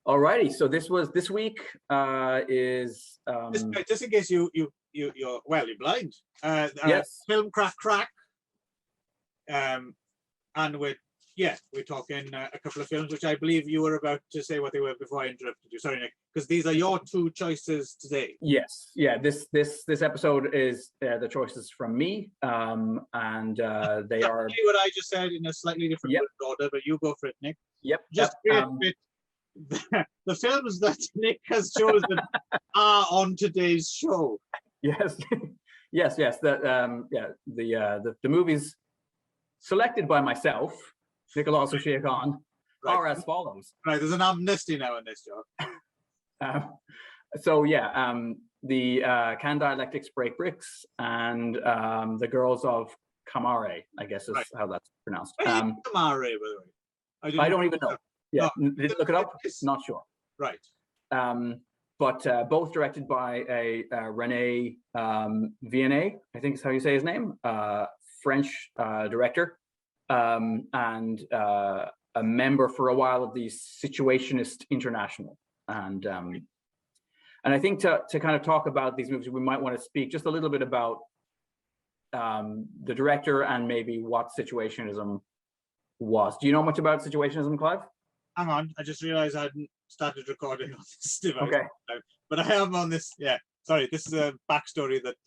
Alrighty, so this week is just in case you're blind. Yes. Film Craic, and we're talking a couple of films which I believe you were about to say what they were before I interrupted you. Sorry, Nick, because these are your two choices today. Yes, yeah. This episode is the choices from me, and they are what I just said in a slightly different order, but you go for it, Nick. Yep. Just the films that Nick has chosen are on today's show. Yes, yes. The movies selected by myself, Nicolas O'Shea-Khan, are as follows. Right, there's an amnesty now in this job. The Can Dialectics Break Bricks and the Girls of Kamare, I guess is how that's pronounced. Kamare, by the way. I don't even know. Yeah, did look it up? Not sure. Right. But both directed by a René Vianney, I think is how you say his name, French director, and a member for a while of the Situationist International. And I think to kind of talk about these movies, we might want to speak just a little bit about the director and maybe what Situationism was. Do you know much about Situationism, Clive? Hang on, I just realized I hadn't started recording on this device. Okay. But I am on this. Yeah, sorry, this is a backstory that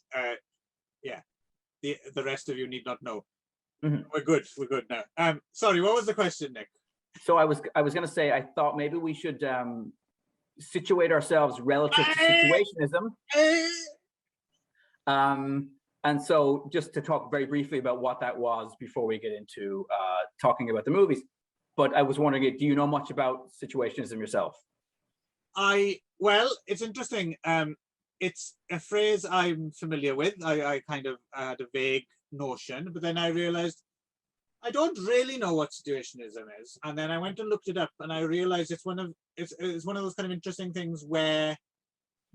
the rest of you need not know. Mm-hmm. We're good now. Sorry, what was the question, Nick? So I was going to say, I thought maybe we should situate ourselves relative to Situationism. And so just to talk very briefly about what that was before we get into talking about the movies. But I was wondering, do you know much about Situationism yourself? Well, it's interesting. It's a phrase I'm familiar with. I kind of had a vague notion, but then I realized I don't really know what Situationism is. And then I went and looked it up, and I realized it's one of those kind of interesting things where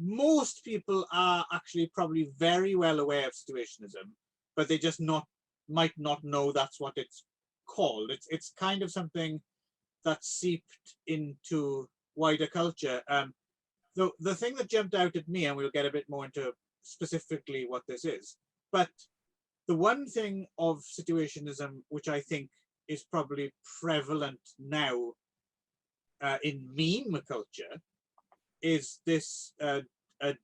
most people are actually probably very well aware of Situationism, but they just might not know that's what it's called. It's kind of something that seeped into wider culture. The thing that jumped out at me, and we'll get a bit more into specifically what this is, but the one thing of Situationism which I think is probably prevalent now in meme culture is this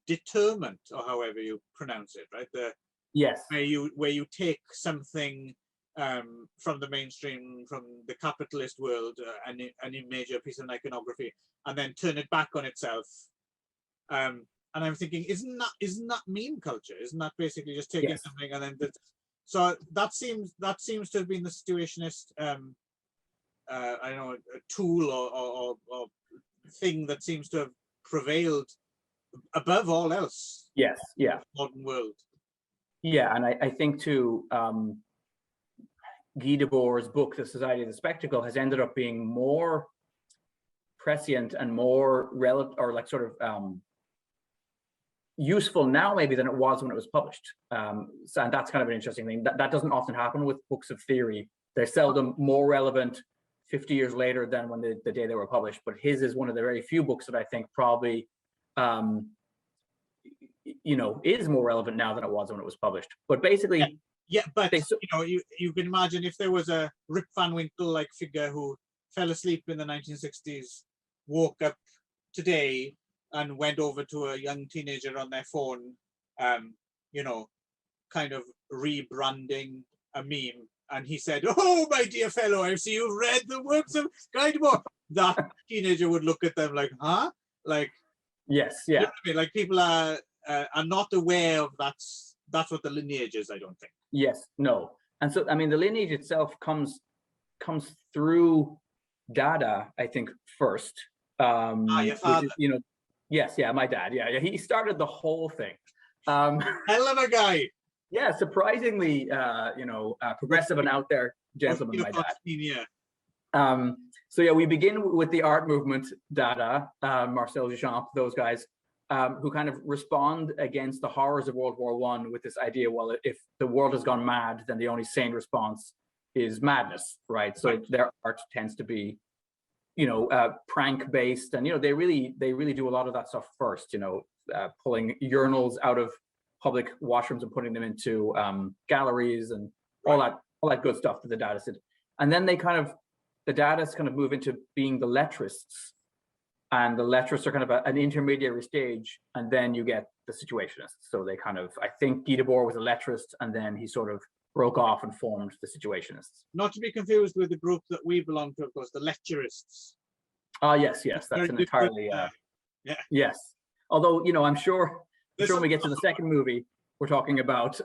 determent, or however you pronounce it, right? Yes. Where you take something from the mainstream, from the capitalist world, any major piece of iconography, and then turn it back on itself. And I'm thinking, isn't that meme culture? Isn't that basically just taking something and then so that seems to have been the Situationist I don't know, a tool or thing that seems to have prevailed above all else. Yes, yeah. In the modern world. Yeah, and I think too, Guy Debord's book, The Society of the Spectacle, has ended up being more prescient and more relevant, or like sort of useful now maybe than it was when it was published. And that's kind of an interesting thing. That doesn't often happen with books of theory. They're seldom more relevant 50 years later than when the day they were published. But his is one of the very few books that I think probably is more relevant now than it was when it was published. But basically, but you can imagine if there was a Rip Van Winkle-like figure who fell asleep in the 1960s, woke up today and went over to a young teenager on their phone, kind of rebranding a meme, and he said, "Oh, my dear fellow, I see you've read the works of Guy Debord." That teenager would look at them like, huh? Like, yes, yeah. You know what I mean? Like, people are not aware of that's what the lineage is, I don't think. Yes, no. And so, I mean, the lineage itself comes through Dada, I think, first. Your father. Yes, yeah, my dad. Yeah, he started the whole thing. Hell of a guy. Yeah, surprisingly, progressive and out there gentleman, my dad. Yeah. So yeah, we begin with the art movement, Dada, Marcel Duchamp, those guys, who kind of respond against the horrors of World War I with this idea, well, if the world has gone mad, then the only sane response is madness, right? So their art tends to be prank based, and they really do a lot of that stuff first. Pulling urinals out of public washrooms and putting them into galleries and all that good stuff that the Dadists did. And then the Dadists kind of move into being the Lettrists, and the Lettrists are kind of an intermediary stage, and then you get the Situationists. So they I think Guy Debord was a Lettrist, and then he sort of broke off and formed the Situationists. Not to be confused with the group that we belong to, of course, the Lecturists. Yes, that's an entirely yes. Although I'm sure when we get to the second movie we're talking about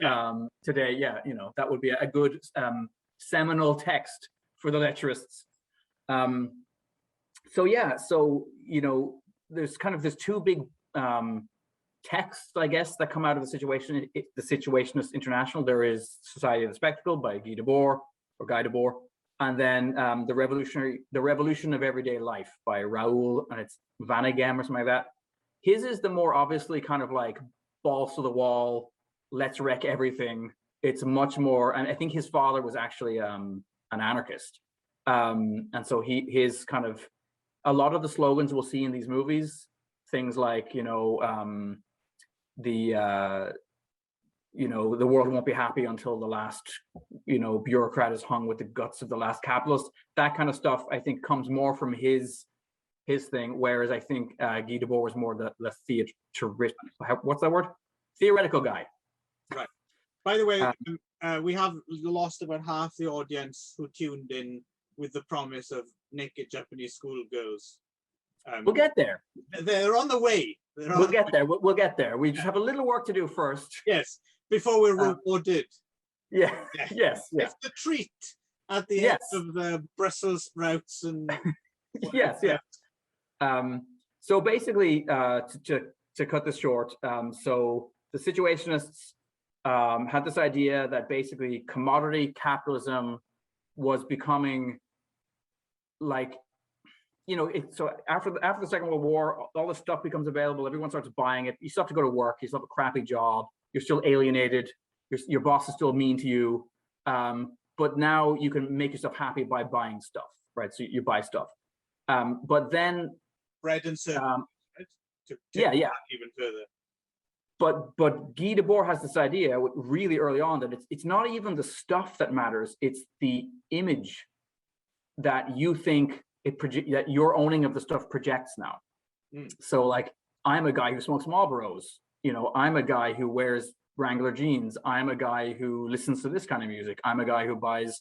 today, that would be a good seminal text for the Lettrists. There's two big texts, I guess, that come out of the Situationist International. There is Society of the Spectacle by Guy Debord, and then the Revolution of Everyday Life by Raoul, and it's Vanagem or something like that. His is the more obviously kind of like balls to the wall, let's wreck everything. It's much more, and I think his father was actually an anarchist, and so his kind of a lot of the slogans we'll see in these movies, things like the world won't be happy until the last bureaucrat is hung with the guts of the last capitalist. That kind of stuff I think comes more from his thing, whereas I think Guy Debord was more the what's that word? Theoretical guy. Right. By the way, we have lost about half the audience who tuned in with the promise of naked Japanese schoolgirls. We'll get there. They're on the way. We'll get there. We'll get there. We just have a little work to do first. Yes, before we're rewarded. Yeah. Yes. It's the treat at the end of the Brussels sprouts and. Yes. So basically, to cut this short, so the Situationists had this idea that basically commodity capitalism was becoming like, so after the Second World War, all this stuff becomes available. Everyone starts buying it. You still have to go to work. You still have a crappy job. You're still alienated. Your boss is still mean to you. But now you can make yourself happy by buying stuff, right? So you buy stuff. But then bread and service, even further. But Guy Debord has this idea really early on that it's not even the stuff that matters; it's the image that you think that your owning of the stuff projects now. So like, I'm a guy who smokes Marlboros. I'm a guy who wears Wrangler jeans. I'm a guy who listens to this kind of music. I'm a guy who buys,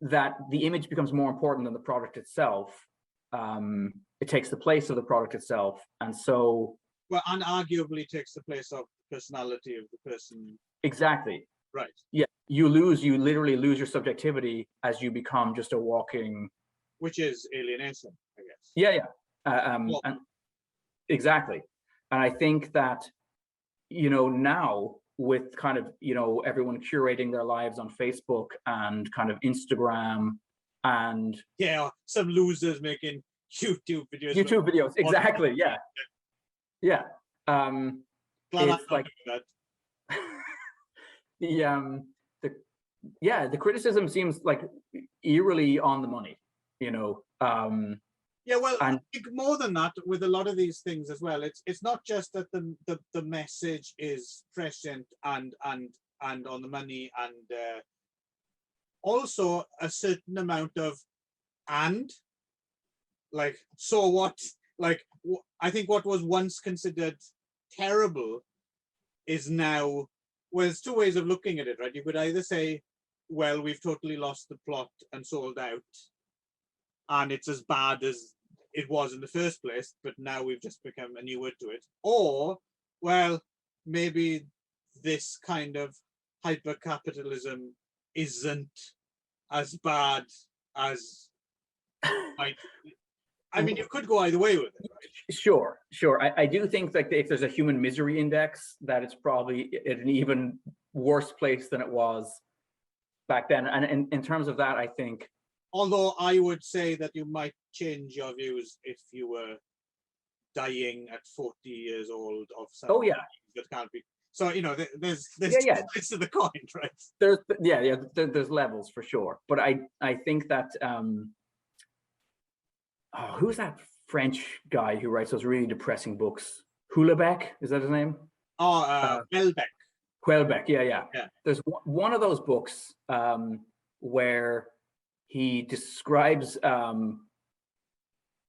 that the image becomes more important than the product itself. It takes the place of the product itself, and so and arguably takes the place of the personality of the person. Exactly. Right. Yeah, you literally lose your subjectivity as you become just a walking. Which is alienation, I guess. Yeah. And exactly, and I think that now with kind of everyone curating their lives on Facebook and kind of Instagram and some losers making YouTube videos. Exactly. Yeah. It's like that. The criticism seems like eerily on the money. I think more than that with a lot of these things as well. It's not just that the message is prescient and on the money, and also a certain amount of so what, I think what was once considered terrible is now, there's two ways of looking at it, right? You could either say, well, we've totally lost the plot and sold out, and it's as bad as it was in the first place, but now we've just become a new word to it. Or, well, maybe this kind of hyper-capitalism isn't as bad as you could go either way with it, right? Sure. I do think that if there's a human misery index, that it's probably at an even worse place than it was back then. And in terms of that, I think. Although I would say that you might change your views if you were dying at 40 years old of something that can't be. So there's Yeah, two yeah. sides to the coin, right? There's levels for sure, but I think that who's that French guy who writes those really depressing books? Houellebecq, is that his name? Welbeck. Houellebecq, yeah. Yeah. There's one of those books where he describes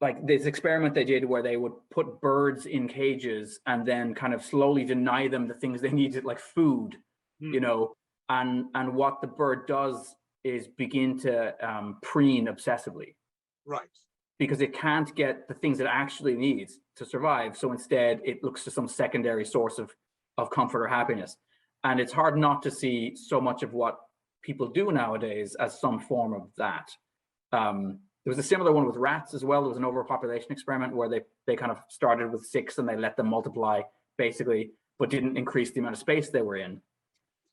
like this experiment they did where they would put birds in cages and then kind of slowly deny them the things they needed, like food, and what the bird does is begin to preen obsessively. Right. Because it can't get the things it actually needs to survive. So instead it looks to some secondary source of comfort or happiness. And it's hard not to see so much of what people do nowadays as some form of that. There was a similar one with rats as well. There was an overpopulation experiment where they kind of started with 6 and they let them multiply basically, but didn't increase the amount of space they were in.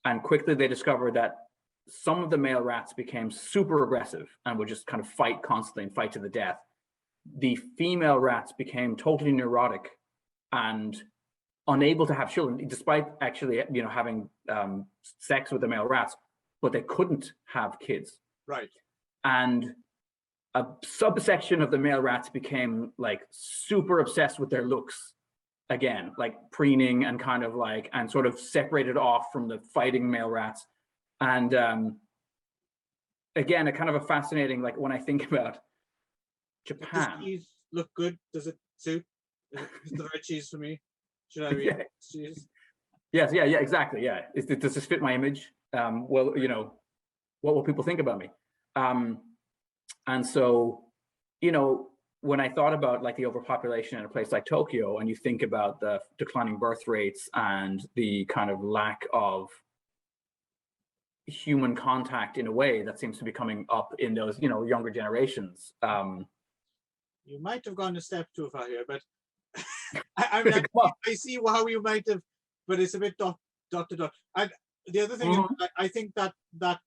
And quickly they discovered that some of the male rats became super aggressive and would just kind of fight constantly and fight to the death. The female rats became totally neurotic and unable to have children, despite actually, having sex with the male rats, but they couldn't have kids. Right. And a subsection of the male rats became like super obsessed with their looks again, like preening and kind of like, and sort of separated off from the fighting male rats. And again, a kind of a fascinating, like when I think about Japan. Does cheese look good? Does it suit? Is it the right cheese for me? Should I eat cheese? Yes, yeah, exactly. Yeah. Does this fit my image? Well, what will people think about me? And so, when I thought about like the overpopulation in a place like Tokyo, and you think about the declining birth rates and the kind of lack of human contact in a way that seems to be coming up in those, younger generations. You might have gone a step too far here, but I see how you might have, but it's a bit dot to dot. And the other thing, I think that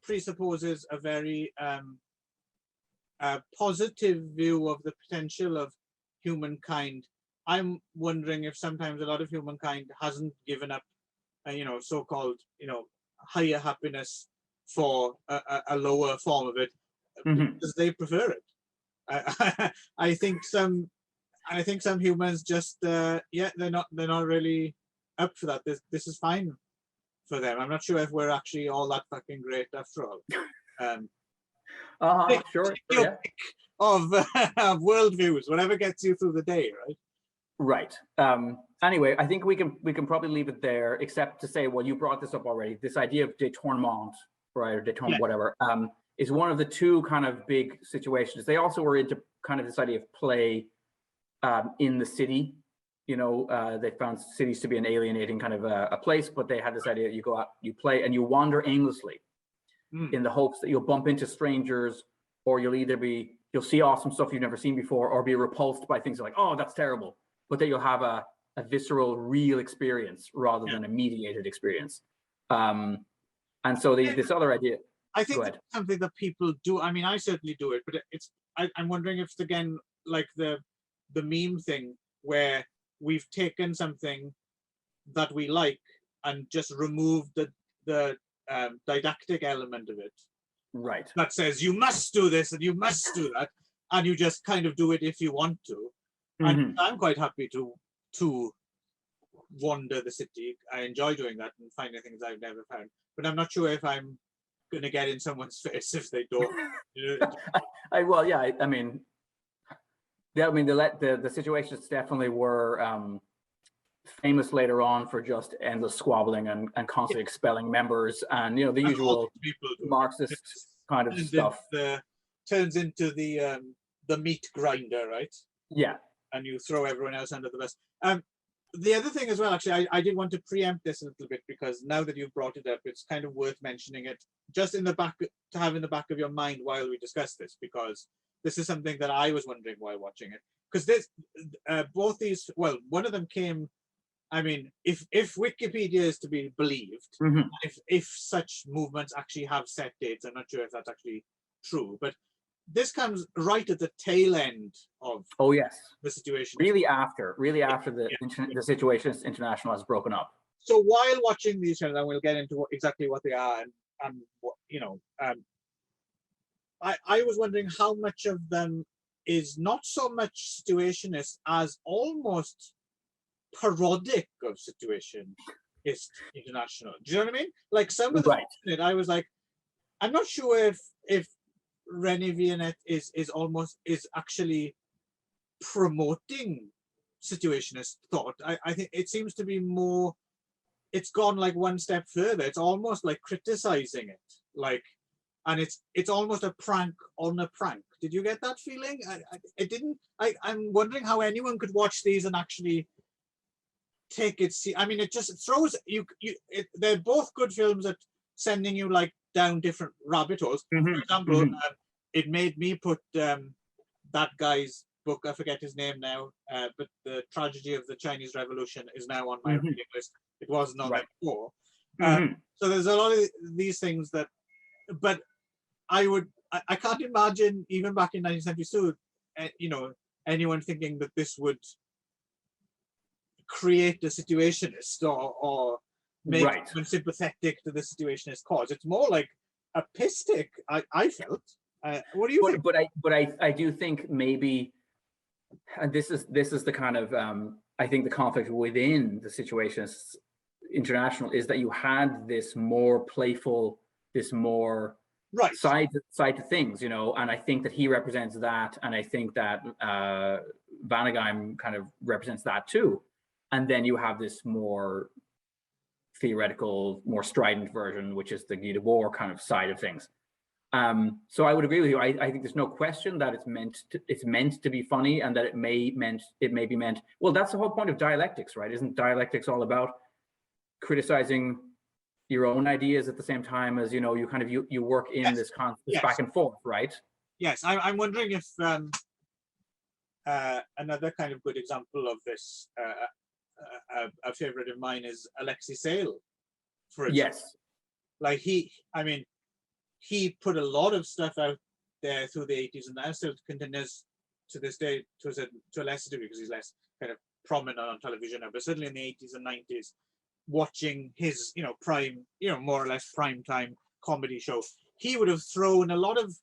presupposes a very positive view of the potential of humankind. I'm wondering if sometimes a lot of humankind hasn't given up, so-called, higher happiness for a lower form of it because they prefer it. I think some humans just they're not really up for that. This is fine for them. I'm not sure if we're actually all that fucking great after all. Sure. Of worldviews, whatever gets you through the day, right? Right. Anyway, I think we can probably leave it there, except to say, well, you brought this up already. This idea of détournement, right, or détournement, whatever, is one of the two kind of big situations. They also were into kind of this idea of play in the city. They found cities to be an alienating kind of a place, but they had this idea that you go out, you play, and you wander aimlessly in the hopes that you'll bump into strangers, or you'll see awesome stuff you've never seen before, or be repulsed by things like, oh, that's terrible, but that you'll have a visceral, real experience rather than a mediated experience. And so this other idea. I think that's something that people do. I mean, I certainly do it, but I'm wondering if it's again like the meme thing where we've taken something that we like and just removed the didactic element of it. Right. That says you must do this and you must do that, and you just kind of do it if you want to. And I'm quite happy to wander the city. I enjoy doing that and finding things I've never found. But I'm not sure if I'm going to get in someone's face if they don't. I mean, the Situationists definitely were famous later on for just endless squabbling and constantly expelling members, and the usual Marxist kind of stuff. Turns into the meat grinder, right? Yeah. And you throw everyone else under the bus. The other thing as well, actually, I did want to preempt this a little bit, because now that you've brought it up, it's kind of worth mentioning it just to have in the back of your mind while we discuss this, because this is something that I was wondering while watching it. Because both these, well, one of them came, I mean, if Wikipedia is to be believed, if such movements actually have set dates, I'm not sure if that's actually true, but this comes right at the tail end of the situation. Really after the Situationist International has broken up. So while watching these films, and we'll get into exactly what they are and what, I was wondering how much of them is not so much situationist as almost parodic of Situationist International. Do you know what I mean? Like some of the Right. in it, I was like, I'm not sure if Rene Vianet is actually promoting situationist thought. I think it seems to be more, it's gone like one step further. It's almost like criticizing it, like, and it's almost a prank on a prank. Did you get that feeling? It didn't. I'm wondering how anyone could watch these and actually take it. I mean, it just throws you. They're both good films at sending you like down different rabbit holes. For example, it made me put that guy's book, I forget his name now, but The Tragedy of the Chinese Revolution is now on my reading list. It wasn't on there before. So there's a lot of these things that, but I can't imagine even back in 1972, anyone thinking that this would create a situationist or make them sympathetic to the situationist cause. It's more like a piss take, I felt. What do you think? But I do think maybe, and this is the kind of I think the conflict within the Situationists International is that you had this more playful, this more side to things, and I think that he represents that, and I think that Vanagheim kind of represents that too. And then you have this more theoretical, more strident version, which is the Guy Debord kind of side of things. So I would agree with you. I think there's no question that it's meant to be funny, and that it may be meant. Well, that's the whole point of dialectics, right? Isn't dialectics all about criticizing your own ideas at the same time as you work in this back and forth, right? Yes, I'm wondering if another kind of good example of this, a favorite of mine, is Alexei Sayle, for example. Yes, like he put a lot of stuff out there through the 80s, and that still continues to this day to a lesser degree because he's less kind of prominent on television now. But certainly in the 80s and 90s, watching his prime, more or less prime time comedy show, he would have thrown a lot of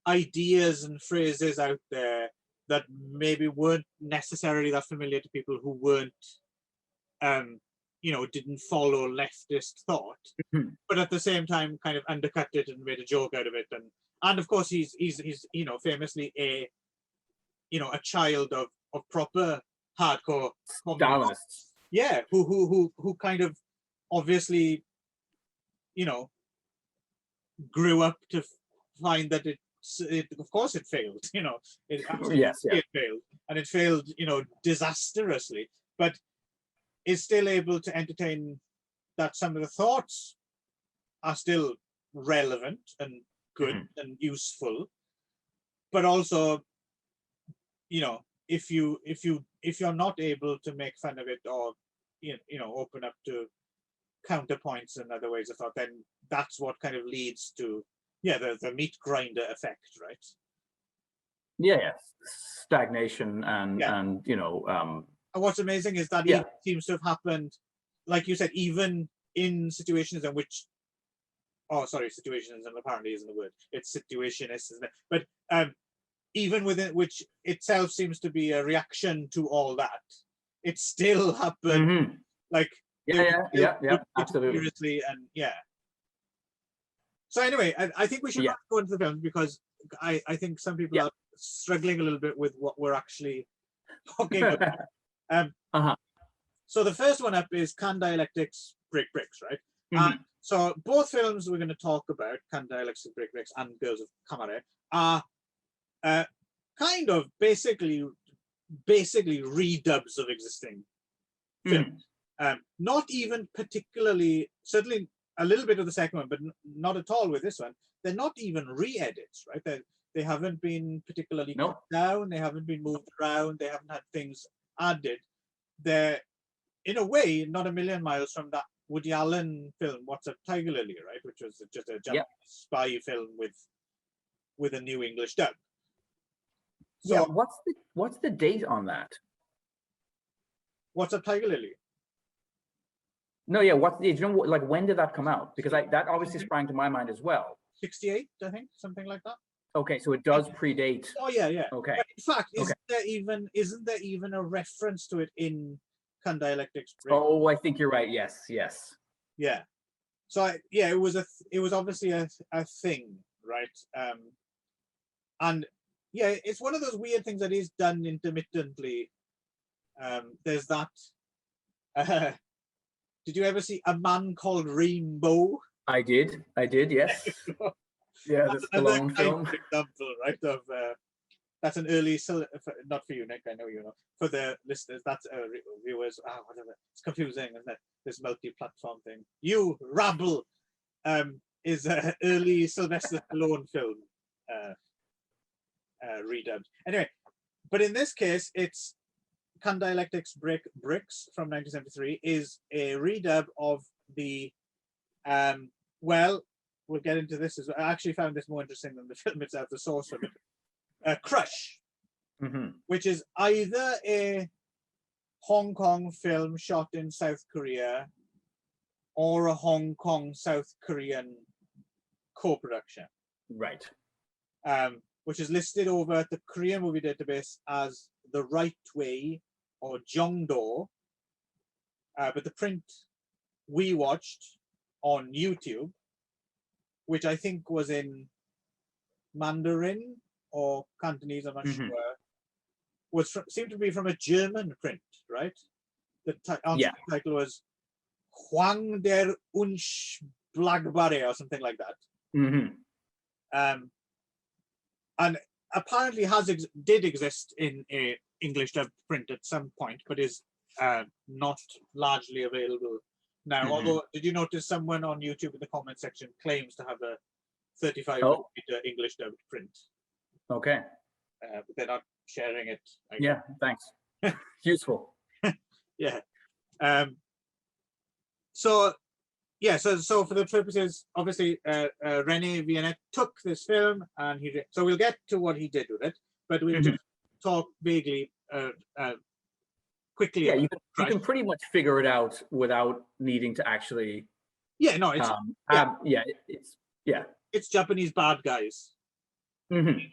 ideas and phrases out there that maybe weren't necessarily that familiar to people who weren't didn't follow leftist thought, but at the same time kind of undercut it and made a joke out of it. And of course he's famously a child of proper hardcore Stalinists. Yeah, who kind of obviously grew up to find that it of course it failed, it failed, and it failed disastrously, but is still able to entertain that some of the thoughts are still relevant and good and useful, but also if you're not able to make fun of it or open up to counterpoints and other ways of thought, then that's what kind of leads to the meat grinder effect, right? Stagnation and and what's amazing is that it seems to have happened, like you said, even in situations in which, situations apparently isn't the word, it's situationist, isn't it? But even within which itself seems to be a reaction to all that, it still happened. Like absolutely, seriously, and so anyway, I think we should go into the film, because I think some people are struggling a little bit with what we're actually talking about. So the first one up is Can Dialectics Break Bricks, right? So both films we're going to talk about, Can Dialectics Break Bricks and Girls of Kamare, are kind of basically redubs of existing films. Not even particularly, certainly a little bit of the second one, but not at all with this one. They're not even re-edits, right? They haven't been particularly cut down, they haven't been moved around, they haven't had things added. They're, in a way, not a million miles from that Woody Allen film, What's Up Tiger Lily, right? Which was just a Japanese spy film with a new English dub. So what's the date on that? What's Up Tiger Lily? No, yeah. Do you know what, like when did that come out? Because that obviously sprang to my mind as well. 68, I think, something like that. Okay, so it does predate. Oh yeah, yeah. Okay. But in fact, Okay. isn't there even a reference to it in Dialectics? Oh, I think you're right. Yes, yes. Yeah. So yeah, it was obviously a thing, right? And yeah, it's one of those weird things that is done intermittently. There's that. Did you ever see A Man Called Rainbow? I did. Yes. Yeah, the Stallone film. Example, right? Of that's an early, not for you, Nick. I know you know. For the listeners, that's viewers. Whatever. It's confusing, isn't it? This multi-platform thing. You rabble, is an early Sylvester Stallone film, redubbed. Anyway, but in this case, it's Can Dialectics Bricks from 1973 is a redub of the, well, we'll get into this as well. I actually found this more interesting than the film itself, the source of it. Crush, which is either a Hong Kong film shot in South Korea or a Hong Kong South Korean co-production. Right. Which is listed over at the Korean movie database as The Right Way or Jongdo. But the print we watched on YouTube, which I think was in Mandarin or Cantonese, I'm not sure, seemed to be from a German print, right? The title was Huang der Unschlagbare or something like that. And apparently did exist in a English dubbed print at some point, but is not largely available now. Although, did you notice someone on YouTube in the comment section claims to have a 35mm English dubbed print? Okay. But they're not sharing it. Yeah, thanks. Useful. Yeah. So for the purposes, obviously, Rene Viennette took this film and so we'll get to what he did with it, but we'll just talk vaguely, quickly. Yeah, you can pretty much figure it out without needing to actually. Yeah, no, it's it's Japanese bad guys,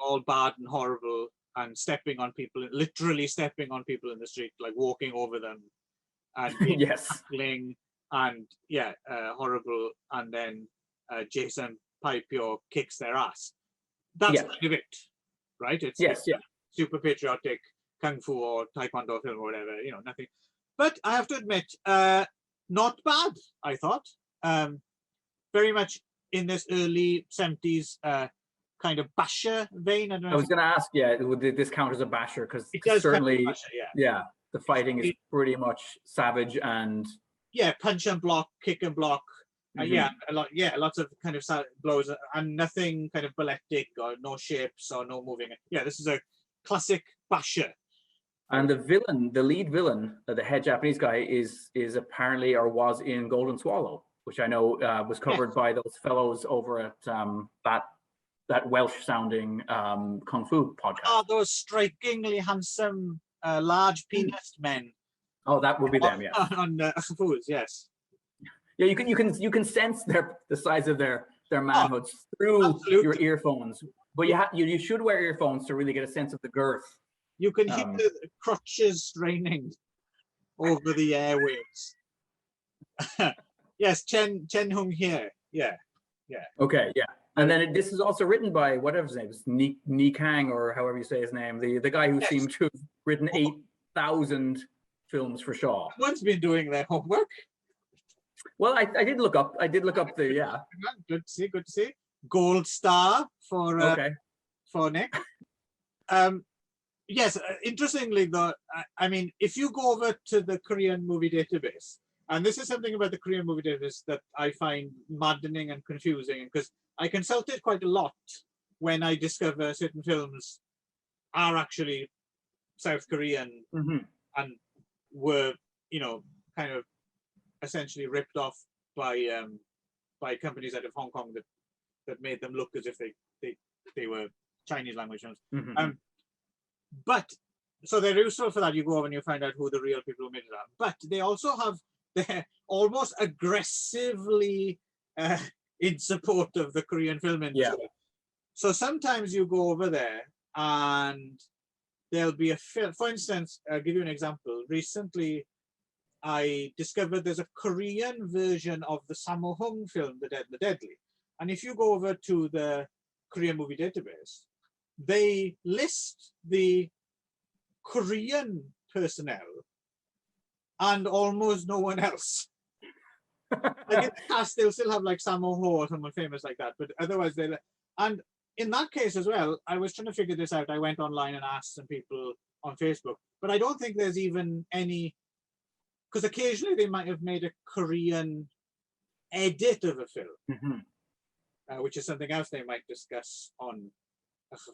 all bad and horrible, and stepping on people, literally stepping on people in the street, like walking over them, and tackling. And horrible, and then Jason Pipio kicks their ass. That's kind of it, right? It's super patriotic kung fu or taekwondo film or whatever, nothing. But I have to admit, not bad, I thought. Very much in this early 70s kind of basher vein. I was going to ask, would this count as a basher? Because certainly, the fighting is pretty much savage and. Yeah, punch and block, kick and block. Lots of kind of blows and nothing kind of balletic or no shapes or no moving. Yeah, this is a classic basher. And the lead villain, the head Japanese guy, is apparently or was in Golden Swallow, which I know was covered by those fellows over at that Welsh-sounding kung fu podcast. Oh, those strikingly handsome, large penis men. Oh, that would be them, yeah. On foods, yes. Yeah, you can sense the size of their manhoods through your earphones, but you should wear earphones to really get a sense of the girth. You can hear the crotches straining over the airwaves. Yes, Chen Hung here. Yeah. Okay, yeah. And then this is also written by whatever his name is, Ni Kang, or however you say his name, the guy who seemed to have written 8,000 films for Shaw. Someone's been doing their homework. Well, I did look up the Good to see. Gold star for Nick. Yes, interestingly though, I mean, if you go over to the Korean movie database, and this is something about the Korean movie database that I find maddening and confusing, because I consult it quite a lot when I discover certain films are actually South Korean and were, kind of essentially ripped off by companies out of Hong Kong that made them look as if they were Chinese language films. But so they're useful for that. You go over and you find out who the real people who made it are. But they also have they're almost aggressively in support of the Korean film industry. Yeah. So sometimes you go over there and there'll be a film. For instance, I'll give you an example. Recently, I discovered there's a Korean version of the Sammo Hung film, The Dead and the Deadly. And if you go over to the Korean movie database, they list the Korean personnel and almost no one else. Like in the cast, they'll still have like Sammo Ho or someone famous like that, but otherwise they. And in that case as well, I was trying to figure this out. I went online and asked some people on Facebook, but I don't think there's even any, because occasionally they might have made a Korean edit of a film, which is something else they might discuss on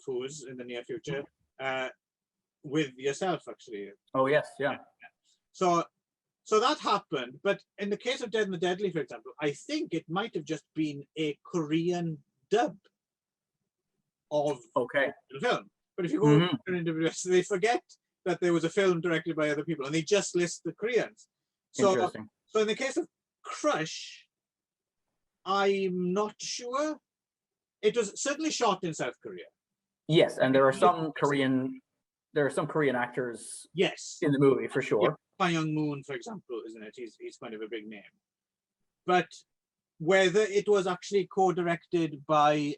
Who's in the near future with yourself, actually. Oh yes, yeah. So that happened, but in the case of Dead and the Deadly, for example, I think it might have just been a Korean dub of the film. But if you go to interviews, they forget that there was a film directed by other people, and they just list the Koreans. So in the case of Crush, I'm not sure. It was certainly shot in South Korea. Yes, and there are some Korean actors. Yes, in the movie for sure. Yeah. Young Moon, for example, isn't it? He's kind of a big name. But whether it was actually co-directed by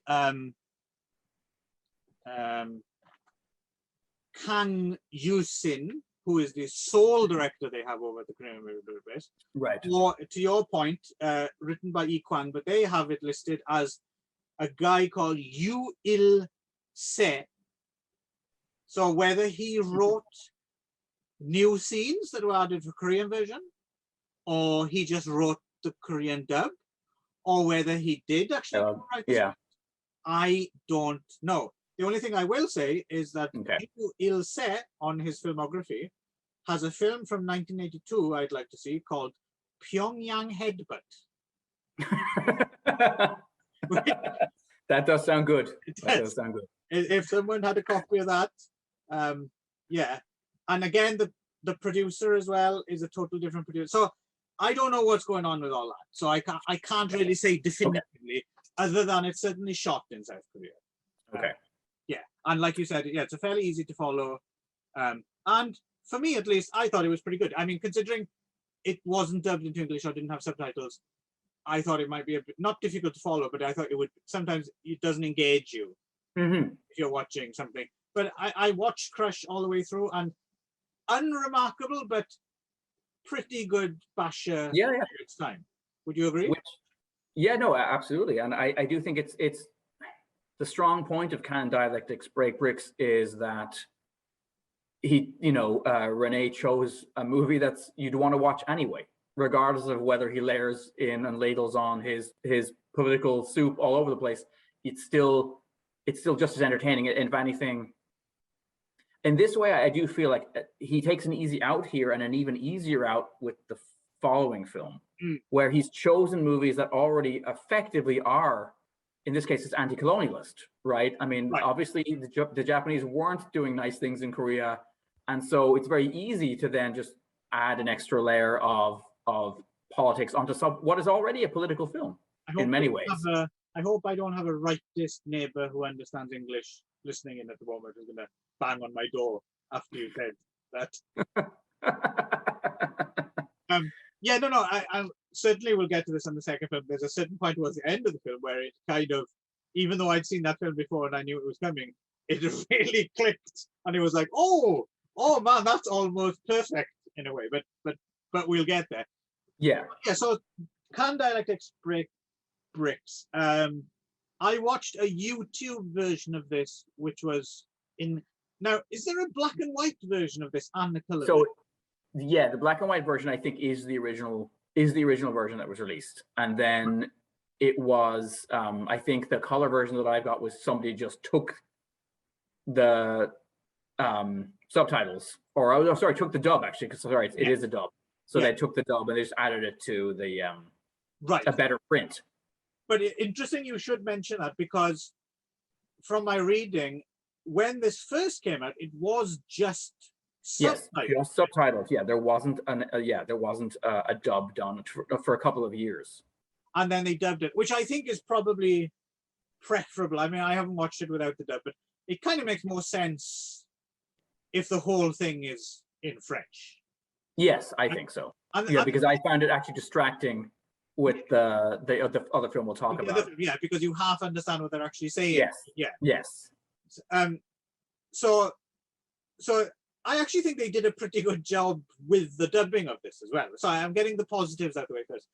Kang Yoo-sin, who is the sole director they have over at the Korean movie database, right? Or to your point, written by Lee Kwang, but they have it listed as a guy called Yoo Il-se. So whether he wrote new scenes that were added for Korean version, or he just wrote the Korean dub, or whether he did actually write the script, I don't know. The only thing I will say is that Yoo Il-se on his filmography has a film from 1982 I'd like to see called Pyongyang Headbutt. That does sound good. That does sound good. If someone had a copy of that, yeah. And again, the producer as well is a total different producer. So I don't know what's going on with all that. So I can't really say definitively, other than it's certainly shot in South Korea. Okay. Yeah, and like you said, yeah, it's a fairly easy to follow. And for me, at least, I thought it was pretty good. I mean, considering it wasn't dubbed into English or didn't have subtitles, I thought it might be a bit, not difficult to follow, but I thought it would, sometimes it doesn't engage you if you're watching something. But I watched Crush all the way through, and unremarkable, but pretty good basher. Yeah. Its time. Would you agree? Yeah, no, absolutely. And I do think it's the strong point of Can Dialectics Break Bricks is that he, Rene chose a movie that's you'd want to watch anyway, regardless of whether he layers in and ladles on his political soup all over the place. It's still just as entertaining. And if anything, in this way, I do feel like he takes an easy out here and an even easier out with the following film, where he's chosen movies that already effectively are, in this case, it's anti-colonialist, right? I mean, obviously the Japanese weren't doing nice things in Korea, and so it's very easy to then just add an extra layer of politics onto what is already a political film in many ways. I hope I don't have a rightist neighbor who understands English listening in at the moment who's going to bang on my door after you said that. Yeah, no, I certainly will get to this in the second film. There's a certain point towards the end of the film where it kind of, even though I'd seen that film before and I knew it was coming, it really clicked, and it was like, oh man, that's almost perfect in a way. But we'll get there. Yeah. So Can Dialectics Break Bricks? I watched a YouTube version of this, which was in. Now, is there a black and white version of this and the color? So, yeah, the black and white version I think is the original version that was released, and then it was I think the color version that I got was somebody just took the subtitles, or took the dub actually, because it is a dub. So they took the dub and they just added it to the a better print. But interesting you should mention that, because from my reading, when this first came out, it was just Yes, subtitled. just subtitles. Yeah, there wasn't a dub done for a couple of years. And then they dubbed it, which I think is probably preferable. I mean, I haven't watched it without the dub, but it kind of makes more sense if the whole thing is in French. Yes, I think so. Yeah, because I found it actually distracting with the other film we'll talk about. Yeah, because you half understand what they're actually saying. Yes. Yeah. Yes. So I actually think they did a pretty good job with the dubbing of this as well. So I'm getting the positives out of the way first.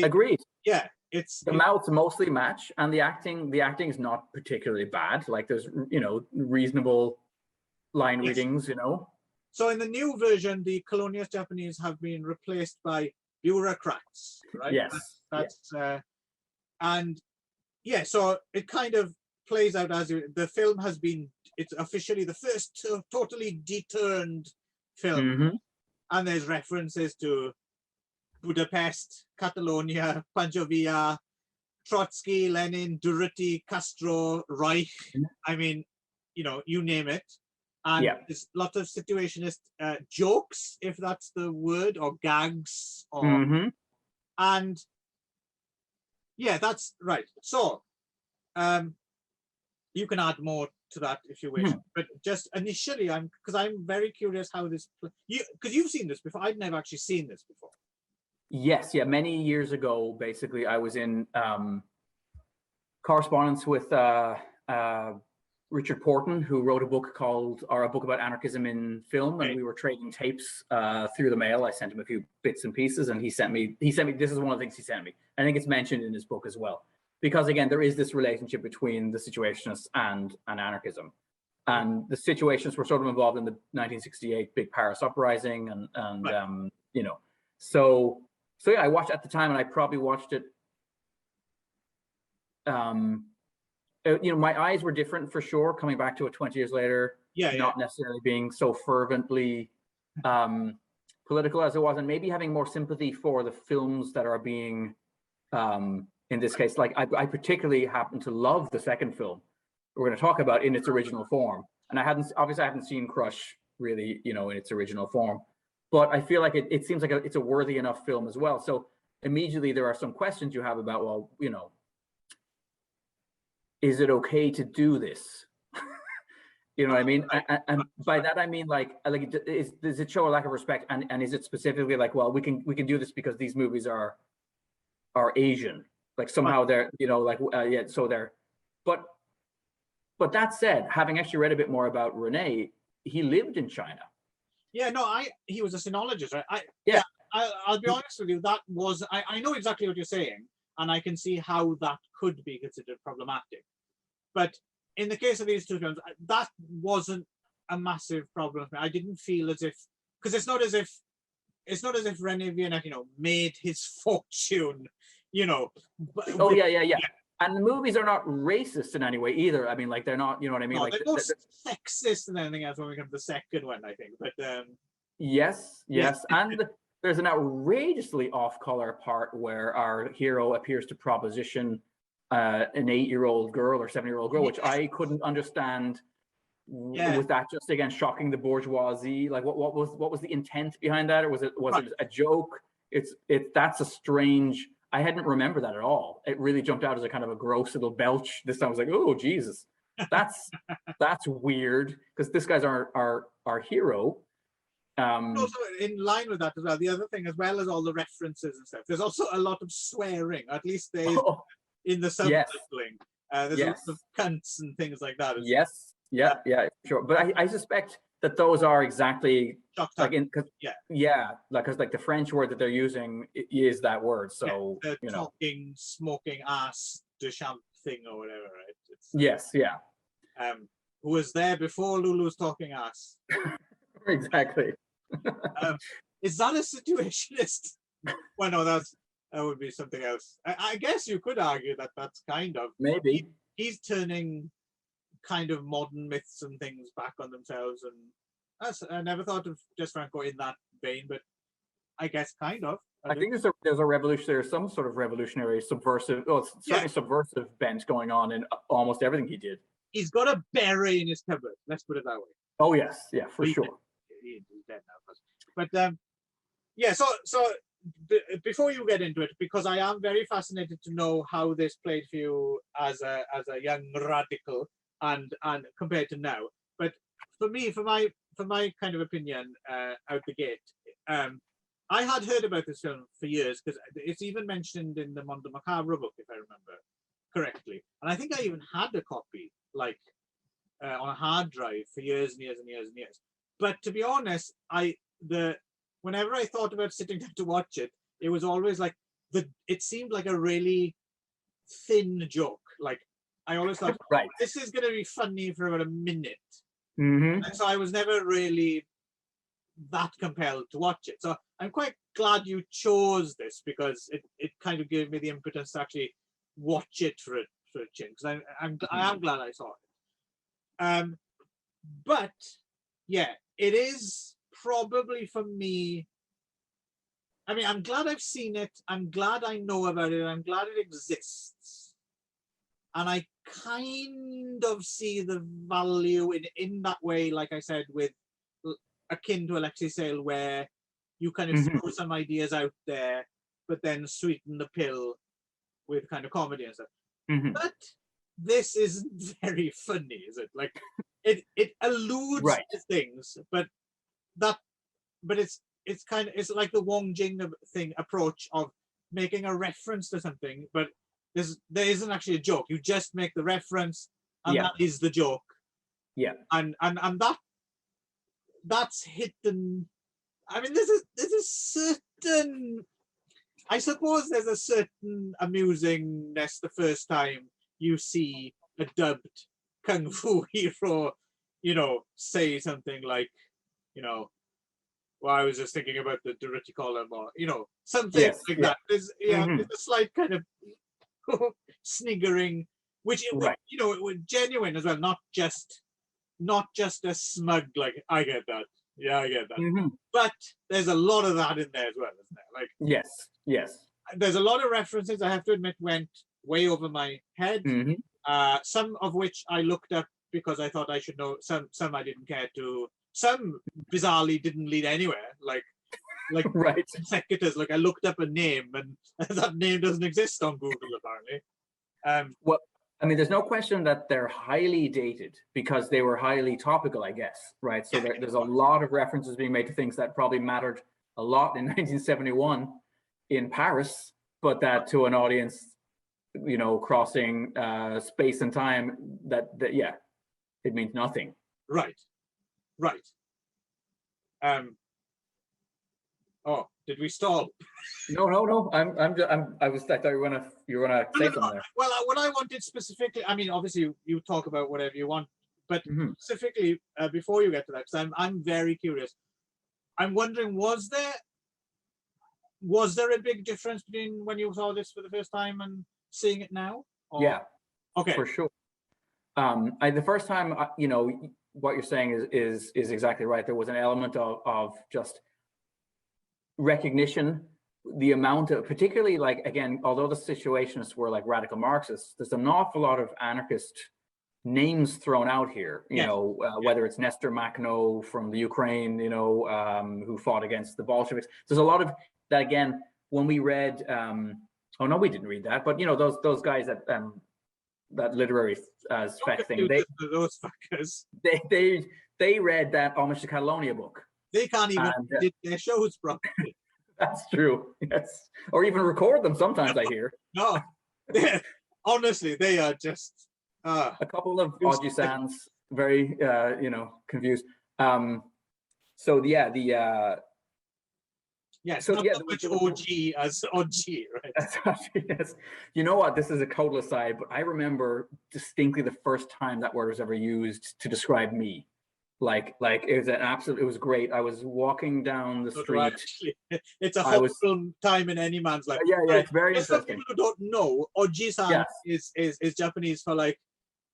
Agreed. Yeah, the mouths mostly match, and the acting is not particularly bad. Like there's reasonable line readings. So in the new version, the colonialist Japanese have been replaced by bureaucrats, right? Yes. And yeah, so it kind of plays out as the film has been. It's officially the first totally deturned film, Mm-hmm. and there's references to Budapest, Catalonia, Panjovia, Trotsky, Lenin, Durruti, Castro, Reich. I mean, you name it. And there's a lot of situationist jokes, if that's the word, or gags. And yeah, that's right. So you can add more to that if you wish. But just initially, because I'm very curious how this, because you've seen this before. I'd never actually seen this before. Yes, yeah. Many years ago, basically, I was in correspondence with Richard Porton, who wrote a book about anarchism in film, and we were trading tapes through the mail. I sent him a few bits and pieces, and he sent me. This is one of the things he sent me. I think it's mentioned in his book as well, because again, there is this relationship between the Situationists and anarchism, and the Situationists were sort of involved in the 1968 big Paris uprising, and so yeah, I watched at the time, and I probably watched it. My eyes were different for sure, coming back to it 20 years later, not necessarily being so fervently political as it was, and maybe having more sympathy for the films that are being, in this case, like I particularly happen to love the second film we're going to talk about in its original form. And I haven't seen Crush really, in its original form, but I feel like it seems like it's a worthy enough film as well. So immediately there are some questions you have about, well, is it okay to do this? You know what I mean? And by that I mean does it show a lack of respect? And is it specifically like, well, we can do this because these movies are Asian, like somehow they're so they're. But that said, having actually read a bit more about Rene, he lived in China. Yeah, no, he was a sinologist, right? I'll be honest with you. That was I know exactly what you're saying, and I can see how that could be considered problematic. But in the case of these two films, that wasn't a massive problem for me. I didn't feel as if, because it's not as if René Viennet, made his fortune, Yeah. And the movies are not racist in any way either. I mean, like they're not, you know what I mean? No, like they're more sexist than anything else when we come to the second one, I think. But yes, and there's an outrageously off-color part where our hero appears to proposition an 8-year-old girl or 7-year-old girl, which I couldn't understand. Was that just again shocking the bourgeoisie? Like, what was the intent behind that, or was it a joke? That's a strange. I hadn't remembered that at all. It really jumped out as a kind of a gross little belch. This time I was like, oh Jesus, that's weird, because this guy's our hero. Also, in line with that as well, the other thing, as well as all the references and stuff, there's also a lot of swearing. At least there's in the subtitling. There's a lot of cunts and things like that. Sure. But I suspect that those are exactly like because the French word that they're using is that word. So talking, smoking ass de champ thing or whatever, right? Who was there before Lulu's talking ass? Exactly. Is that a situationist? Well, no, that would be something else. I guess you could argue that that's kind of maybe he's turning kind of modern myths and things back on themselves, and I never thought of Jess Franco in that vein, but I guess kind of. I think there's a revolution. There's some sort of revolutionary, subversive, certainly subversive bent going on in almost everything he did. He's got a beret in his cupboard. Let's put it that way. Oh yes, yeah, for sure. dead now, of course. But yeah, so before you get into it, because I am very fascinated to know how this played for you as a young radical and compared to now. But for me, for my kind of opinion out the gate, I had heard about this film for years because it's even mentioned in the Monde Macabre book, if I remember correctly. And I think I even had a copy, like on a hard drive for years and years and years and years. But to be honest, whenever I thought about sitting down to watch it, it was always like it seemed like a really thin joke. Like I always thought, right, this is going to be funny for about a minute. Mm-hmm. And so I was never really that compelled to watch it. So I'm quite glad you chose this because it kind of gave me the impetus to actually watch it for a change. Because I am glad I saw it. But yeah, it is probably for me. I mean, I'm glad I've seen it. I'm glad I know about it. I'm glad it exists. And I kind of see the value in that way, like I said, with akin to Alexei Sayle, where you kind of throw some ideas out there, but then sweeten the pill with kind of comedy and stuff. But this isn't very funny, is it? Like it alludes to things, but it's kind of, it's like the Wong Jing approach of making a reference to something, but there isn't actually a joke. You just make the reference, and that is the joke. Yeah, and that's hidden. I mean, there's a certain. I suppose there's a certain amusingness the first time you see a dubbed kung fu hero, say something like, well, I was just thinking about the dirty column, or something like that. There's there's a slight kind of sniggering, which it was genuine as well, not just a smug like I get that, I get that. But there's a lot of that in there as well, isn't there? Like yes, there's a lot of references I have to admit went way over my head. Some of which I looked up because I thought I should know. Some I didn't care to. Some bizarrely didn't lead anywhere, like executors. Like I looked up a name and that name doesn't exist on Google apparently. Well, I mean, there's no question that they're highly dated because they were highly topical, I guess, right? So there's a lot of references being made to things that probably mattered a lot in 1971 in Paris, but that to an audience, crossing space and time, that it means nothing. Right. Oh, did we stall? No. I thought you were gonna say something there. Well, what I wanted specifically, I mean, obviously you talk about whatever you want, but specifically before you get to that, because I'm very curious. I'm wondering, was there a big difference between when you saw this for the first time and seeing it now? Or? Yeah. Okay. For sure. The first time, what you're saying is exactly right. There was an element of just recognition, the amount of, particularly like, again, although the Situationists were like radical Marxists, there's an awful lot of anarchist names thrown out here, whether it's Nestor Makhno from the Ukraine, who fought against the Bolsheviks. There's a lot of that, again, when we read, oh no, we didn't read that, but those guys that literary spec thing, those fuckers. They read that Homage to Catalonia book. They can't even edit their shows properly. That's true. Yes, or even record them. Sometimes I hear. No, honestly, they are just a couple of Audusans, very confused. So yeah, not much OG as OG, right? Yes. You know what? This is a total aside, but I remember distinctly the first time that word was ever used to describe me. Like it was it was great. I was walking down the street. It's a wholesome time in any man's life. Yeah, it's very interesting. Some people who don't know, Oji-san is Japanese for like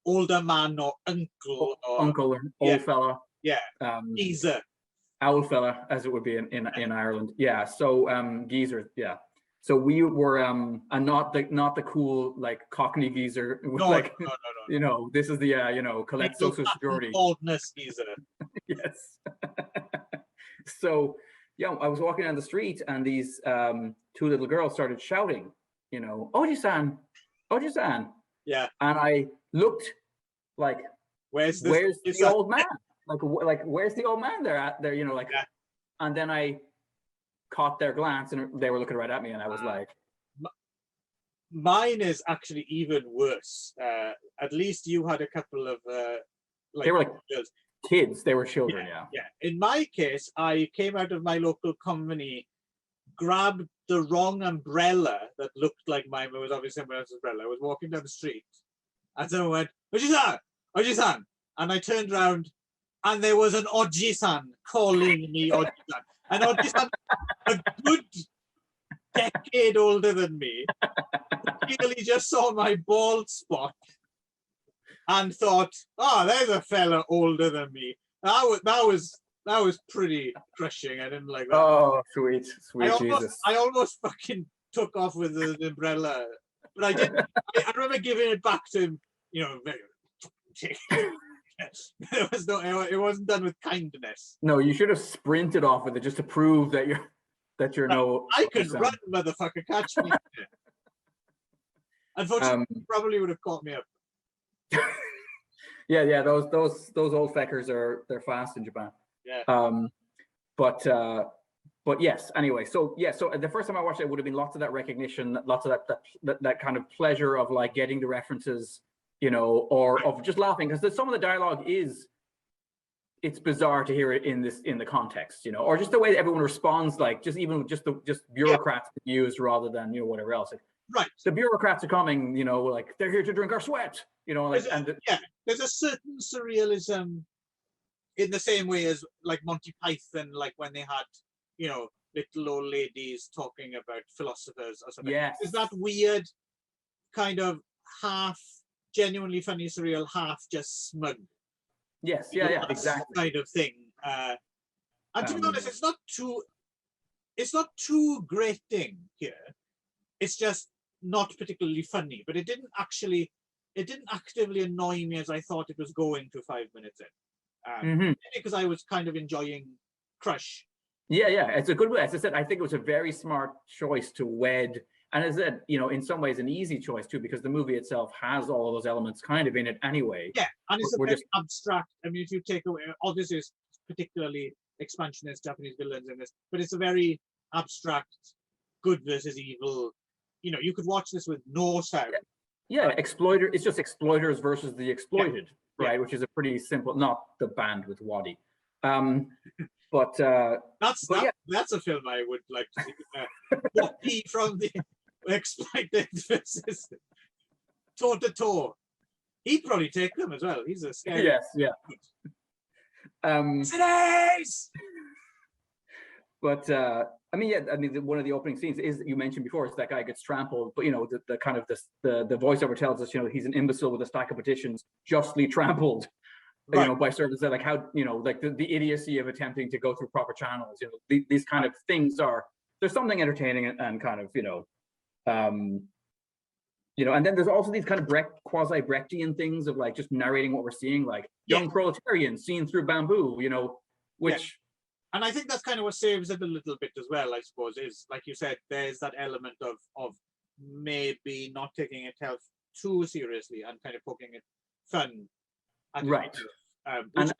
older man or uncle or uncle or old fella. Yeah. Geezer. Owl fella, as it would be in Ireland. Yeah. So geezer. Yeah. So we were and not the cool like Cockney geezer. No. This is the collect Social Security. Baldness geezer. Yes. So yeah, I was walking down the street and these two little girls started shouting, you know, Oji-san, Oji-san. Yeah. And I looked like, Where's the old man? Like where's the old man there, you know, like, yeah. And then I caught their glance and they were looking right at me and I was like, mine is actually even worse. At least you had a couple of like, they were like girls. Kids, they were children. Yeah. In my case, I came out of my local company, grabbed the wrong umbrella that looked like mine, but was obviously someone else's umbrella. I was walking down the street and someone went, Oji-san, Oji-san. And I turned around and there was an Oji-san calling me Oji-san. An Oji-san, a good decade older than me, clearly just saw my bald spot and thought, oh, there's a fella older than me. That was pretty crushing. I didn't like that. Oh, sweet Jesus. I almost fucking took off with the umbrella, but I didn't. I remember giving it back to him, you know. It wasn't done with kindness. No, you should have sprinted off with it just to prove that you're no. I could run, motherfucker, catch me. Unfortunately, he probably would have caught me up. Yeah, those old feckers they're fast in Japan. Yeah. But yes, anyway, so the first time I watched it would have been lots of that recognition, lots of that kind of pleasure of like getting the references, you know, or of just laughing, because some of the dialogue it's bizarre to hear it in the context, you know, or just the way that everyone responds, like just bureaucrats used rather than, you know, whatever else. Like, right. The bureaucrats are coming, you know, like they're here to drink our sweat, you know, like there's a certain surrealism in the same way as like Monty Python, like when they had, you know, little old ladies talking about philosophers or something. Yes. Is that weird kind of half genuinely funny, surreal, half just smug? Yes, yeah, exactly. Kind of thing. And to be honest, it's not too grating here. It's just not particularly funny, but it didn't actively annoy me as I thought it was going to 5 minutes in. Because I was kind of enjoying Crush. Yeah, it's a good way. As I said, I think it was a very smart choice to wed, and as I said, you know, in some ways an easy choice too, because the movie itself has all of those elements kind of in it anyway. Yeah, and it's very abstract. I mean, if you take away, obviously it's particularly expansionist Japanese villains in this, but it's a very abstract good versus evil. You know, you could watch this with no sound. Yeah, exploiter. It's just exploiters versus the exploited, right? Which is a pretty simple, not the band with Waddy. But that's a film I would like to see. Waddy from the exploited versus toe to toe. He'd probably take them as well. He's a scary. Yes, yeah. Cities! But I mean, one of the opening scenes is, you mentioned before, is that guy gets trampled, but you know, the kind of the voiceover tells us, you know, he's an imbecile with a stack of petitions, justly trampled, you know, by services that, like, how, you know, like the idiocy of attempting to go through proper channels, you know, these kind of things there's something entertaining and kind of, you know, and then there's also these kind of quasi-Brechtian things of like just narrating what we're seeing, like young proletarians seen through bamboo, you know, which. And I think that's kind of what saves it a little bit as well, I suppose, is, like you said, there's that element of maybe not taking itself too seriously and kind of poking it fun. Right. And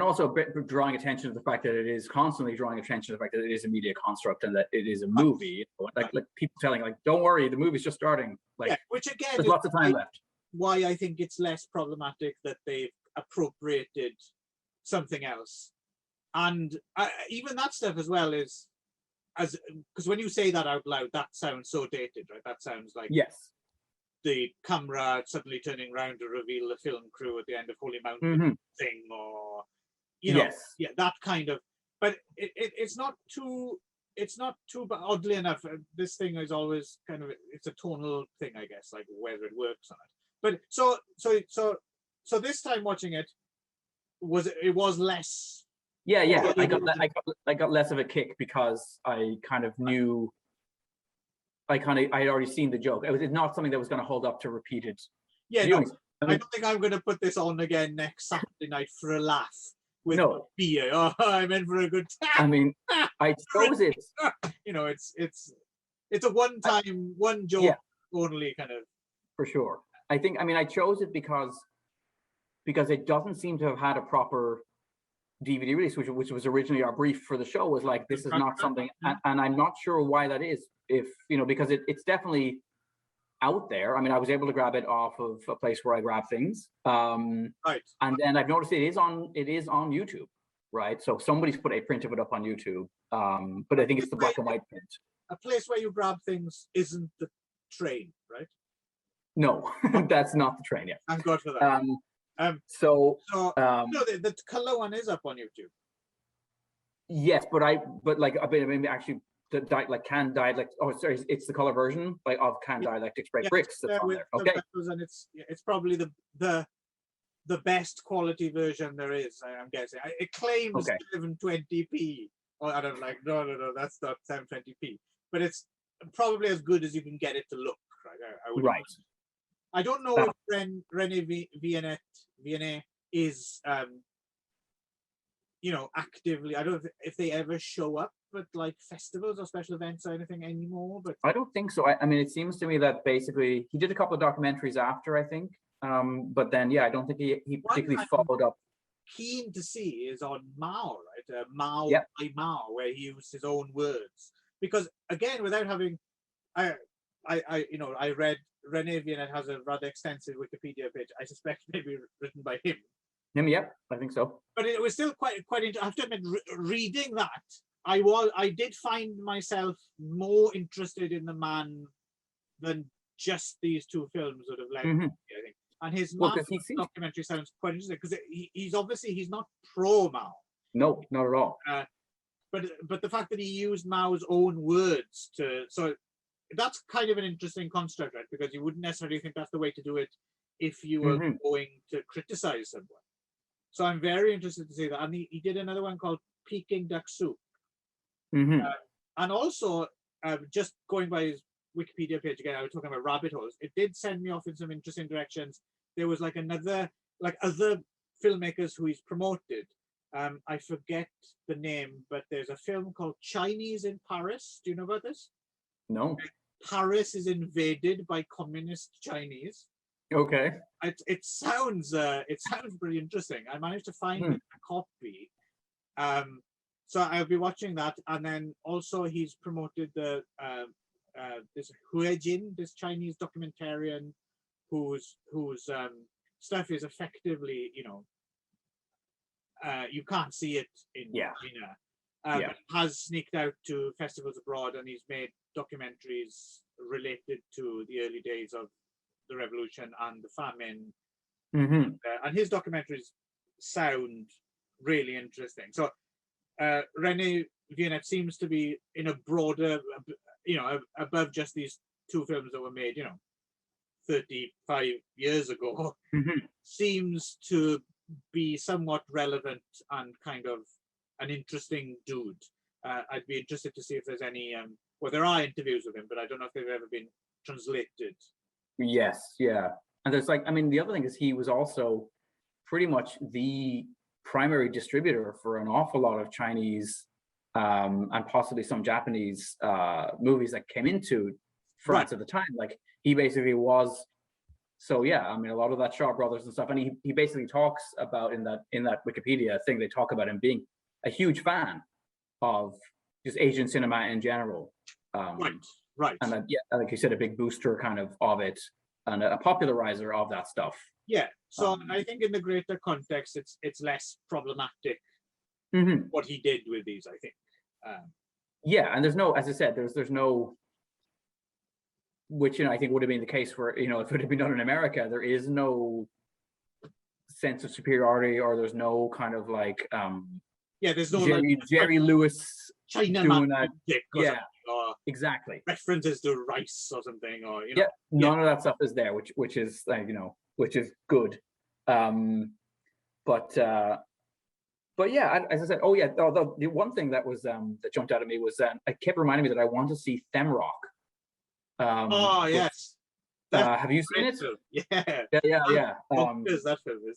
also drawing attention to the fact that it is constantly drawing attention to the fact that it is a media construct and that it is a movie. Like people telling, like, don't worry, the movie's just starting. Like, which again, there's lots of time left. Why I think it's less problematic that they've appropriated something else. And even that stuff as well is, because when you say that out loud, that sounds so dated, right? That sounds like the camera suddenly turning around to reveal the film crew at the end of Holy Mountain thing, or, you know, that kind of. But it's not too. But oddly enough, this thing is always kind of, it's a tonal thing, I guess, like whether it works on it. But so this time watching it was less. Yeah. I got less of a kick because I kind of knew. I had already seen the joke. It's not something that was going to hold up to repeated. Yeah, no, I don't think I'm going to put this on again next Saturday night for a laugh with No. beer. Oh, I'm in for a good time. I mean, I chose it. You know, it's a one-time, one joke Yeah. only kind of. For sure. I think, I mean, I chose it because it doesn't seem to have had a proper DVD release, which was originally our brief for the show, was like, this is not something, and I'm not sure why that is, if, you know, because it's definitely out there. I mean, I was able to grab it off of a place where I grab things. Right. And then I've noticed it is on YouTube, right? So somebody's put a print of it up on YouTube. But I think it's the black and white print. A place where you grab things isn't the train, right? No, that's not the train yet. Thank God for that. So no, the color one is up on YouTube. yes, but like I mean actually like Can Dialectics, oh sorry, it's the color version like of Can Dialectics Break Bricks that's on there. Okay. And it's probably the best quality version there is, I'm guessing. It claims 720p. Oh, I don't like, no, that's not 720p. But it's probably as good as you can get it to look, right? I would right. imagine. I don't know if René Vianney is, you know, actively. I don't know if they ever show up at like festivals or special events or anything anymore. But I don't think so. I mean, it seems to me that basically he did a couple of documentaries after, I think. But then, yeah, I don't think he particularly followed up. Keen to see is on Mao, right? Mao by Mao, where he used his own words. Because again, without having, I read René Vianney has a rather extensive Wikipedia page. I suspect maybe written by him. Yep, I think so. But it was still quite interesting. I have to admit, reading that, I did find myself more interested in the man than just these two films would have led me, I think. And his documentary sounds quite interesting because he's not pro Mao. No, not at all. But the fact that he used Mao's own words so that's kind of an interesting construct, right? Because you wouldn't necessarily think that's the way to do it if you were going to criticize someone. So I'm very interested to see that. And he did another one called Peking Duck Soup. And also, just going by his Wikipedia page again, I was talking about rabbit holes. It did send me off in some interesting directions. There was like other filmmakers who he's promoted. I forget the name, but there's a film called Chinese in Paris. Do you know about this? No. Paris is invaded by communist Chinese. Okay. It sounds pretty interesting. I managed to find a copy. So I'll be watching that, and then also he's promoted the this Hu Jin, this Chinese documentarian, whose stuff is effectively, you know, you can't see it in China. Has sneaked out to festivals abroad, and he's made documentaries related to the early days of the revolution and the famine. And his documentaries sound really interesting. So René Vianney seems to be in a broader, you know, above just these two films that were made, you know, 35 years ago, seems to be somewhat relevant and kind of an interesting dude. I'd be interested to see if there's any, well, there are interviews with him, but I don't know if they've ever been translated. Yes, yeah. And there's like, I mean, the other thing is he was also pretty much the primary distributor for an awful lot of Chinese and possibly some Japanese movies that came into France at the time. Like he basically was, so yeah, I mean, a lot of that Shaw Brothers and stuff. And he basically talks about in that Wikipedia thing, they talk about him being a huge fan of just Asian cinema in general. Right. And like you said, a big booster kind of it and a popularizer of that stuff. Yeah. So I think in the greater context, it's less problematic what he did with these, I think. Yeah, and there's no, as I said, there's no, which, you know, I think would have been the case for, you know, if it had been done in America, there is no sense of superiority, or there's no kind of like there's no Jerry Lewis China doing that. Or exactly. References to rice or something, or you know. None of that stuff is there, which is like, you know, which is good. But yeah, as I said, the one thing that was that jumped out at me was I kept reminding me that I want to see Femrock. Yes. Have you seen it? Yeah. Yeah.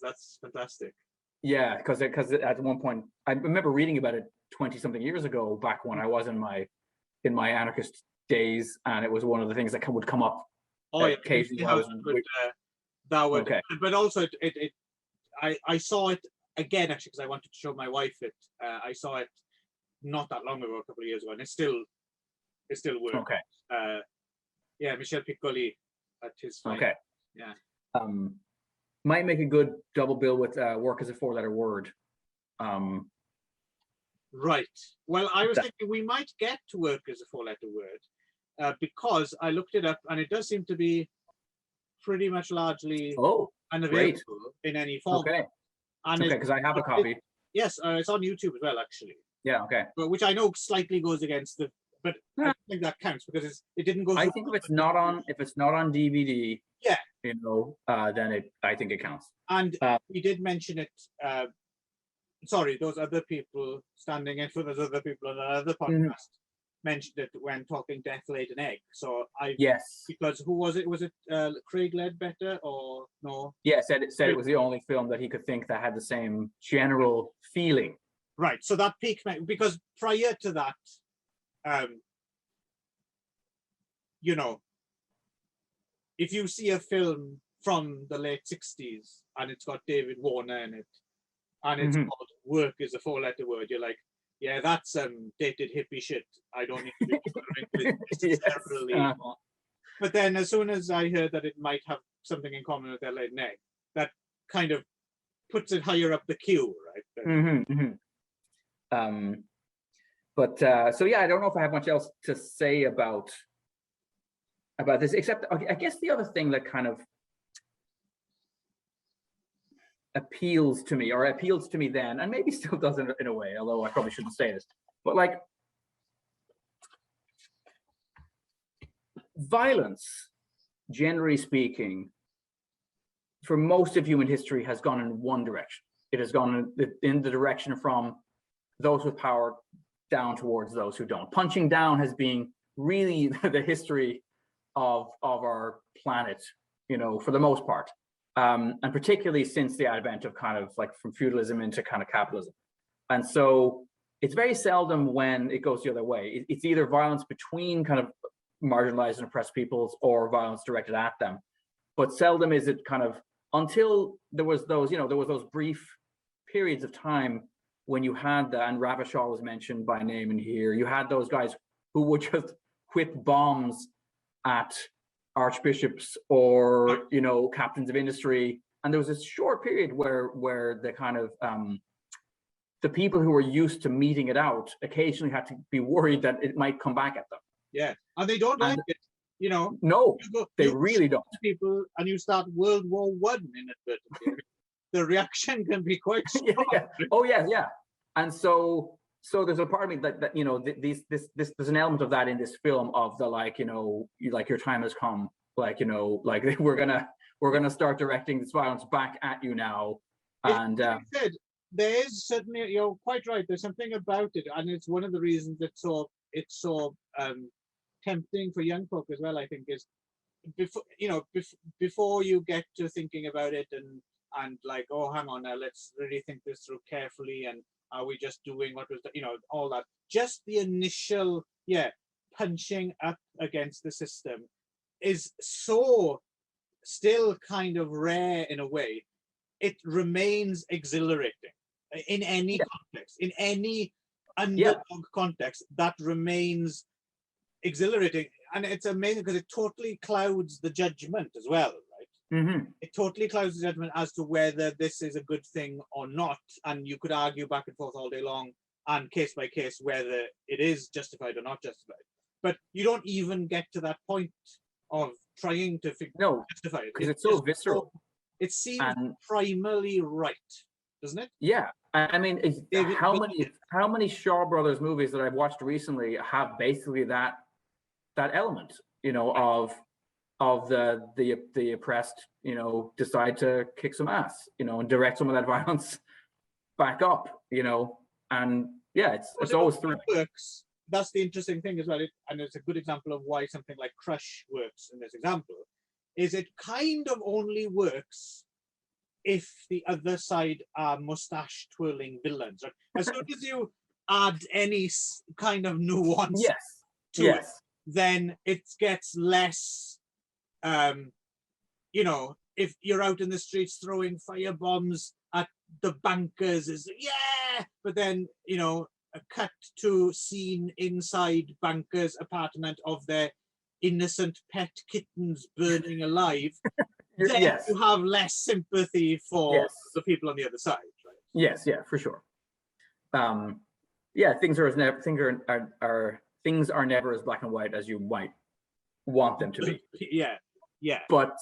That's fantastic. Yeah, because at one point I remember reading about it 20 something years ago, back when I was in my anarchist days, and it was one of the things that would come up Oh yeah, occasionally community while I was houses would that would, okay. but also I saw it again actually because I wanted to show my wife it. I saw it not that long ago, a couple of years ago, and it still works. Okay. Yeah, Michel Piccoli at his fine. Okay. Yeah. Might make a good double bill with work as a 4-letter word. Right. Well, I was thinking we might get to work as a 4-letter word because I looked it up and it does seem to be pretty much largely unavailable in any form. Okay. And okay, because I have a copy. Yes, it's on YouTube as well, actually. Yeah. Okay. But which I know slightly goes against the, but I don't think that counts because it didn't go. I think if it's not on DVD, yeah, then I think it counts. And we did mention it. Sorry, those other people standing in for those other people on another podcast mentioned it when talking Death Laid an Egg. So because who was it? Was it Craig Ledbetter or no? Yeah, said it was the only film that he could think that had the same general feeling. Right. So that piqued me because prior to that, if you see a film from the late 60s and it's got David Warner in it, and it's called Work is a 4-letter word, you're like, yeah, that's dated hippie shit. I don't need to be bothering with separately. But then as soon as I heard that it might have something in common with Death Laid an Egg, that kind of puts it higher up the queue, right? So yeah, I don't know if I have much else to say about this, except I guess the other thing that kind of appeals to me then, and maybe still does in a way, although I probably shouldn't say this, but like violence, generally speaking, for most of human history has gone in one direction. It has gone in the direction from those with power down towards those who don't. Punching down has been really the history of our planet, for the most part. And particularly since the advent of kind of like from feudalism into kind of capitalism. And so it's very seldom when it goes the other way. It's either violence between kind of marginalized and oppressed peoples or violence directed at them. But seldom is it kind of, until there was those brief periods of time when you had and Ravachol was mentioned by name in here, you had those guys who would just whip bombs at archbishops or captains of industry, and there was this short period where the kind of the people who were used to meeting it out occasionally had to be worried that it might come back at them. Yeah, and they don't like it. No, they really don't. People, and you start World War I inadvertently. The reaction can be quite strong. Yeah. Oh yeah. And so there's a part of me that there's an element of that in this film of the like your time has come, like we're gonna start directing this violence back at you now. And there is certainly, you're quite right, there's something about it, and it's one of the reasons it's so tempting for young folk as well, I think, is before you get to thinking about it and like, oh, hang on now, let's really think this through carefully, and are we just doing what was, all that, just the initial, punching up against the system is so still kind of rare in a way. It remains exhilarating in any context, in any underdog context, that remains exhilarating. And it's amazing because it totally clouds the judgment as well, right? It totally clouds the judgment as to whether this is a good thing or not. And you could argue back and forth all day long and case by case whether it is justified or not justified. But you don't even get to that point of trying to justify it. Because it's so visceral. It seems primarily right, doesn't it? Yeah. I mean, how many Shaw Brothers movies that I've watched recently have basically that element, of the oppressed, decide to kick some ass, and direct some of that violence back up, and it's always through. Works. That's the interesting thing as well, and it's a good example of why something like Crush works in this example. Is it kind of only works if the other side are mustache twirling villains. Right? As soon as you add any kind of nuance Yes. to Yes. it, then it gets less, you know, if you're out in the streets throwing fire bombs at the bankers, is yeah, but then, you know, a cut to scene inside bankers' apartment of their innocent pet kittens burning alive, then Yes. you have less sympathy for Yes. the people on the other side, right? Yes, yeah, for sure. Yeah, things are never as black and white as you might want them to be. Yeah, yeah. But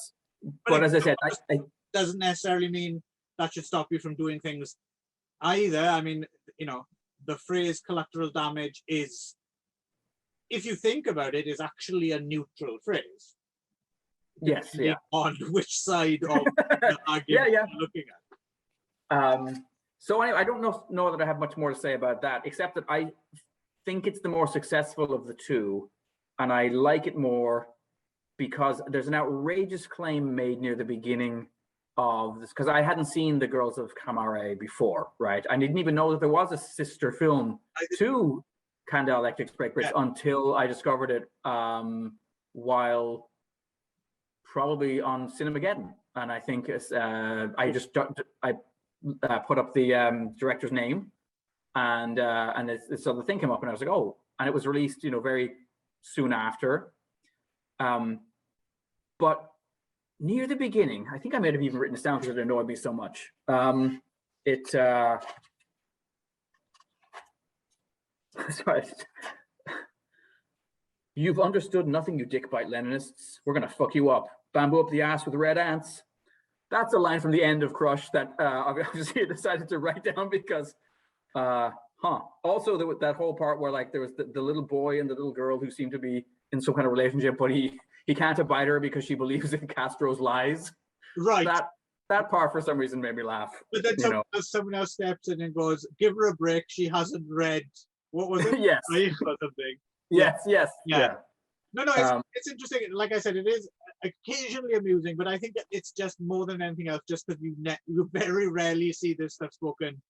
as I said, I doesn't necessarily mean that should stop you from doing things either. I mean, you know, the phrase collateral damage is, if you think about it, is actually a neutral phrase. Yes, yeah. On which side of the argument you're looking at. So anyway, I don't know that I have much more to say about that, except that I think it's the more successful of the two, and I like it more because there's an outrageous claim made near the beginning of this, because I hadn't seen The Girls of Kamare before, right? I didn't even know that there was a sister film to Dialectics Craic until I discovered it while probably on Cinemageddon, and I think it's I put up the director's name, and this other thing came up, and I was like, oh, and it was released, you know, very soon after. But near the beginning, I think I might have even written this down because it annoyed me so much. Sorry. You've understood nothing, you dick bite Leninists. We're gonna fuck you up. Bamboo up the ass with red ants. That's a line from the end of Crush that obviously I decided to write down because, Also, that whole part where like there was the little boy and the little girl who seemed to be in some kind of relationship, but he can't abide her because she believes in Castro's lies. Right. That part for some reason made me laugh. But then someone else steps in and goes, "Give her a break. She hasn't read what was it? Yes. Or something." Yes. Yes. Yeah. No, it's interesting. Like I said, it is occasionally amusing, but I think that it's just more than anything else, just because you very rarely see this stuff spoken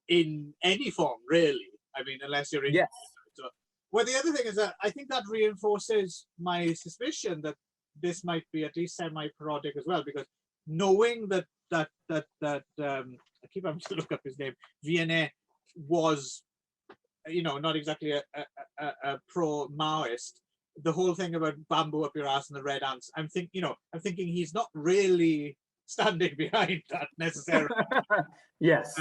in any form, really. I mean, unless you're in. Yes. So, well, the other thing is that I think that reinforces my suspicion that this might be at least semi-parodic as well, because knowing that I keep having to look up his name, Viennet was, you know, not exactly a pro-Maoist. The whole thing about bamboo up your ass and the red ants, I'm thinking he's not really standing behind that necessarily. Yes.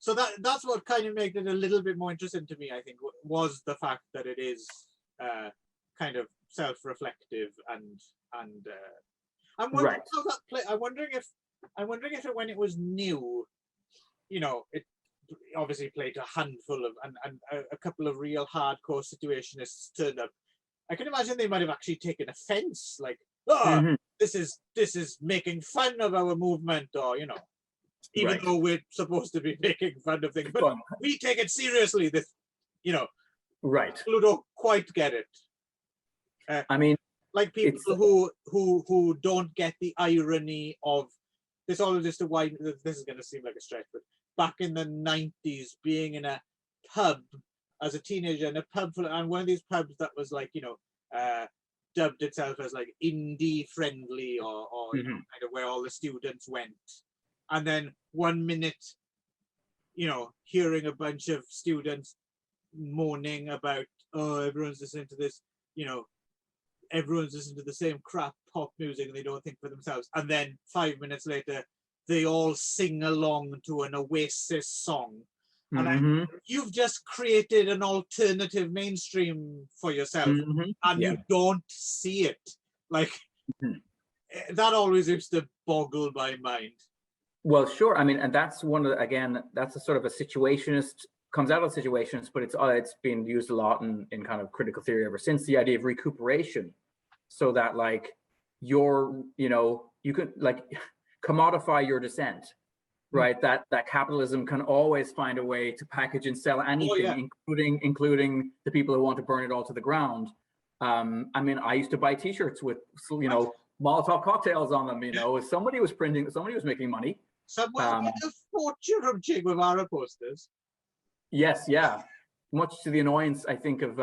So that's what kind of made it a little bit more interesting to me, I think, was the fact that it is kind of self-reflective and I'm wondering right. how that play. I'm wondering if when it was new, you know, it obviously played a handful of and a couple of real hardcore situationists turned up. I can imagine they might have actually taken offense, like, this is making fun of our movement, or, you know, even though we're supposed to be making fun of things, but we take it seriously. This, you know, people don't quite get it. I mean, like people who don't get the irony of this. All just a wide. This is going to seem like a stretch, but back in the 90s, being in a pub as a teenager, in a pub and one of these pubs that was like, you know, dubbed itself as like indie friendly, or you know, kind of where all the students went, and then 1 minute, you know, hearing a bunch of students moaning about, oh, everyone's listening to this, you know, everyone's listening to the same crap pop music and they don't think for themselves. And then 5 minutes later, they all sing along to an Oasis song. And you've just created an alternative mainstream for yourself, and you don't see it. Like, that always used to boggle my mind. Well, sure. I mean, and that's one of that's a sort of a situationist, comes out of situationist, but it's been used a lot in kind of critical theory ever since, the idea of recuperation, so that like you can like commodify your dissent, right? That capitalism can always find a way to package and sell anything, including the people who want to burn it all to the ground. I mean, I used to buy T-shirts with, you know, Molotov cocktails on them, somebody was printing, somebody was making money. Someone got a fortune from Che Guevara posters. Yes, yeah. Much to the annoyance, I think, of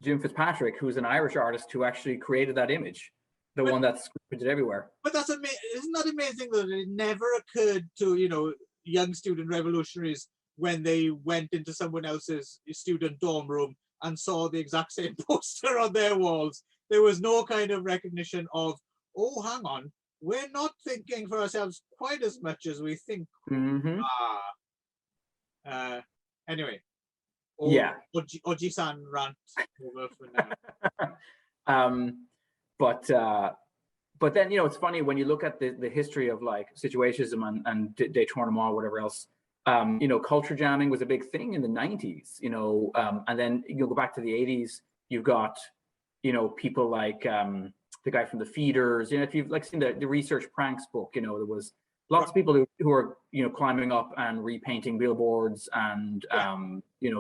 Jim Fitzpatrick, who's an Irish artist who actually created that image, one that's printed everywhere. But that's amazing. Isn't that amazing that it never occurred to, young student revolutionaries when they went into someone else's student dorm room and saw the exact same poster on their walls? There was no kind of recognition of, oh, hang on, we're not thinking for ourselves quite as much as we think. Anyway. Yeah. Oji-san rant over for now. But then, it's funny when you look at the history of like Situationism and Daytona Mall, whatever else, culture jamming was a big thing in the 90s, and then you go back to the 80s, you've got, people like the guy from the Feeders, if you've like seen the Research Pranks book, there was lots of people who are, climbing up and repainting billboards and,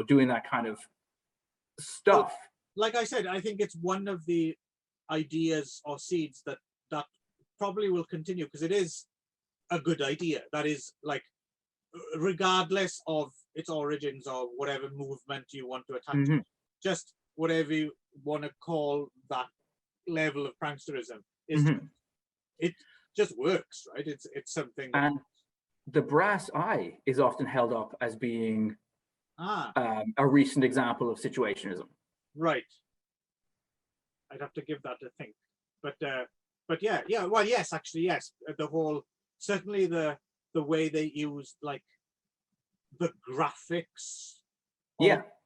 doing that kind of stuff. Well, like I said, I think it's one of the ideas or seeds that probably will continue, because it is a good idea. That is, like, regardless of its origins or whatever movement you want to attach to, just whatever you want to call that level of pranksterism, is it just works, right? It's something that... And the brass eye is often held up as being a recent example of Situationism. Right. I'd have to give that a think. But yeah, well, yes, actually, yes. The whole, certainly the way they used, like, the graphics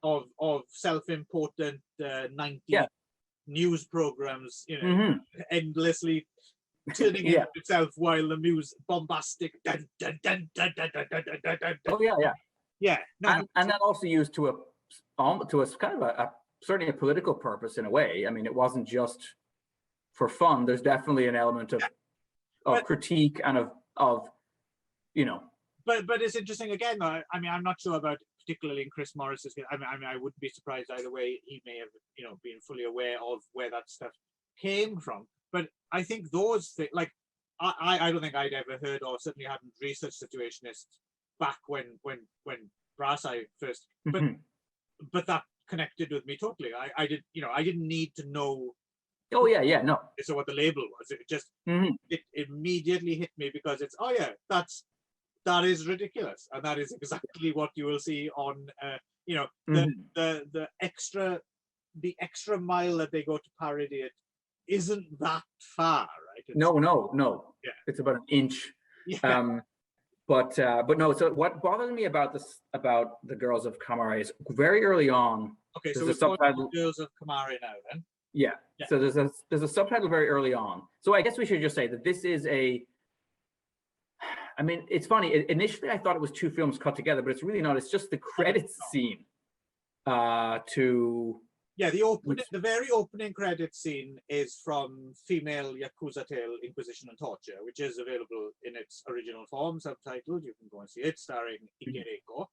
of self-important 90s news programs, endlessly turning into itself while the music bombastic dun, dun, dun, dun, dun, dun, dun, dun, dun, dun. Yeah. No, and that also used to a kind of certainly a political purpose in a way. I mean, it wasn't just for fun. There's definitely an element of critique and of But it's interesting again. I mean, I'm not sure about particularly in Chris Morris's case. I mean, I wouldn't be surprised either way. He may have been fully aware of where that stuff came from. But I think those things, like, I don't think I'd ever heard, or certainly hadn't researched Situationist back when Brass Eye first. But that connected with me totally. I didn't need to know. Oh yeah, no. So what the label was, it just it immediately hit me, because it's that is ridiculous, and that is exactly what you will see on the extra mile that they go to parody it isn't that far, right? It's, no. Yeah, it's about an inch. Yeah. But no. So what bothered me about the Girls of Kamare is very early on. Okay, so we're subtitle Girls of Kamare now, then. Yeah. So there's a subtitle very early on. So I guess we should just say that this is I mean, it's funny. Initially, I thought it was two films cut together, but it's really not. It's just the credits scene. The very opening credits scene is from Female Yakuza Tale, Inquisition and Torture, which is available in its original form, subtitled. You can go and see it, starring Ikereko.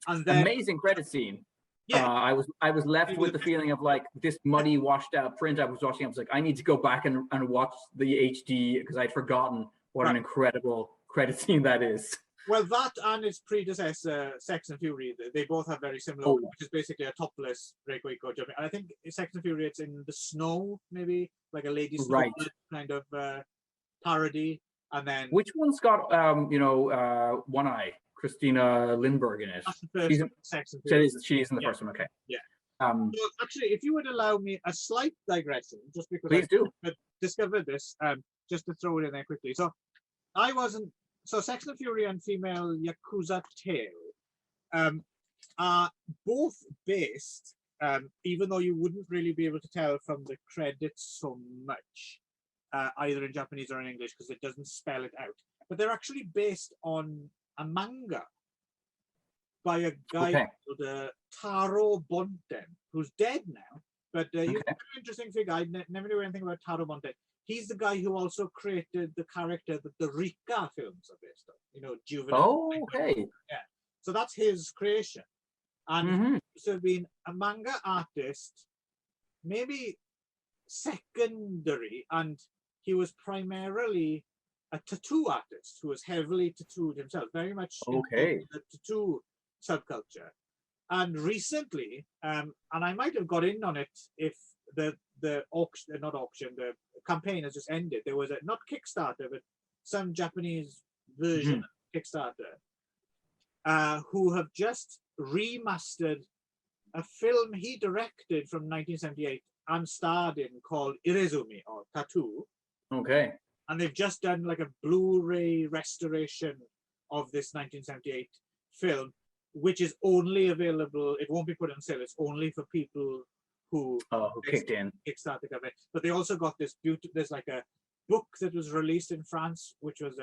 And then amazing credit scene. Yeah, I was left with the feeling of like this muddy, washed out print. I was like, I need to go back and watch the HD, because I'd forgotten what an incredible credit scene that is. Well, that and its predecessor, Sex and Fury, they both have very similar, which is basically a topless Craic jumping. And I think Sex and Fury, it's in the snow, maybe like a lady snow kind of parody. And then which one's got one eye? Christina Lindbergh in it. That's the first Sex and Fury. She's in the first one. Okay. Yeah. So actually, if you would allow me a slight digression, just because please do. Discovered this, just to throw it in there quickly. So Sex and Fury and Female Yakuza Tale are both based, even though you wouldn't really be able to tell from the credits so much, either in Japanese or in English, because it doesn't spell it out. But they're actually based on a manga by a guy called Taro Bonten, who's dead now. But he's a very interesting figure. I never knew anything about Taro Bonten. He's the guy who also created the character that the Rika films are based on, juvenile. Oh, okay. Yeah. So that's his creation. And he's been a manga artist, maybe secondary, and he was primarily a tattoo artist who was heavily tattooed himself, very much Okay. into the tattoo subculture. And recently, and I might have got in on it if the auction, not auction, the campaign has just ended. There was a, not Kickstarter, but some Japanese version of Kickstarter, who have just remastered a film he directed from 1978 and starred in called Irezumi, or Tattoo. Okay. And they've just done like a Blu-ray restoration of this 1978 film, which is only available, it won't be put on sale, it's only for people who kicked in. Kickstarter campaign. But they also got this beautiful, there's like a book that was released in France, which was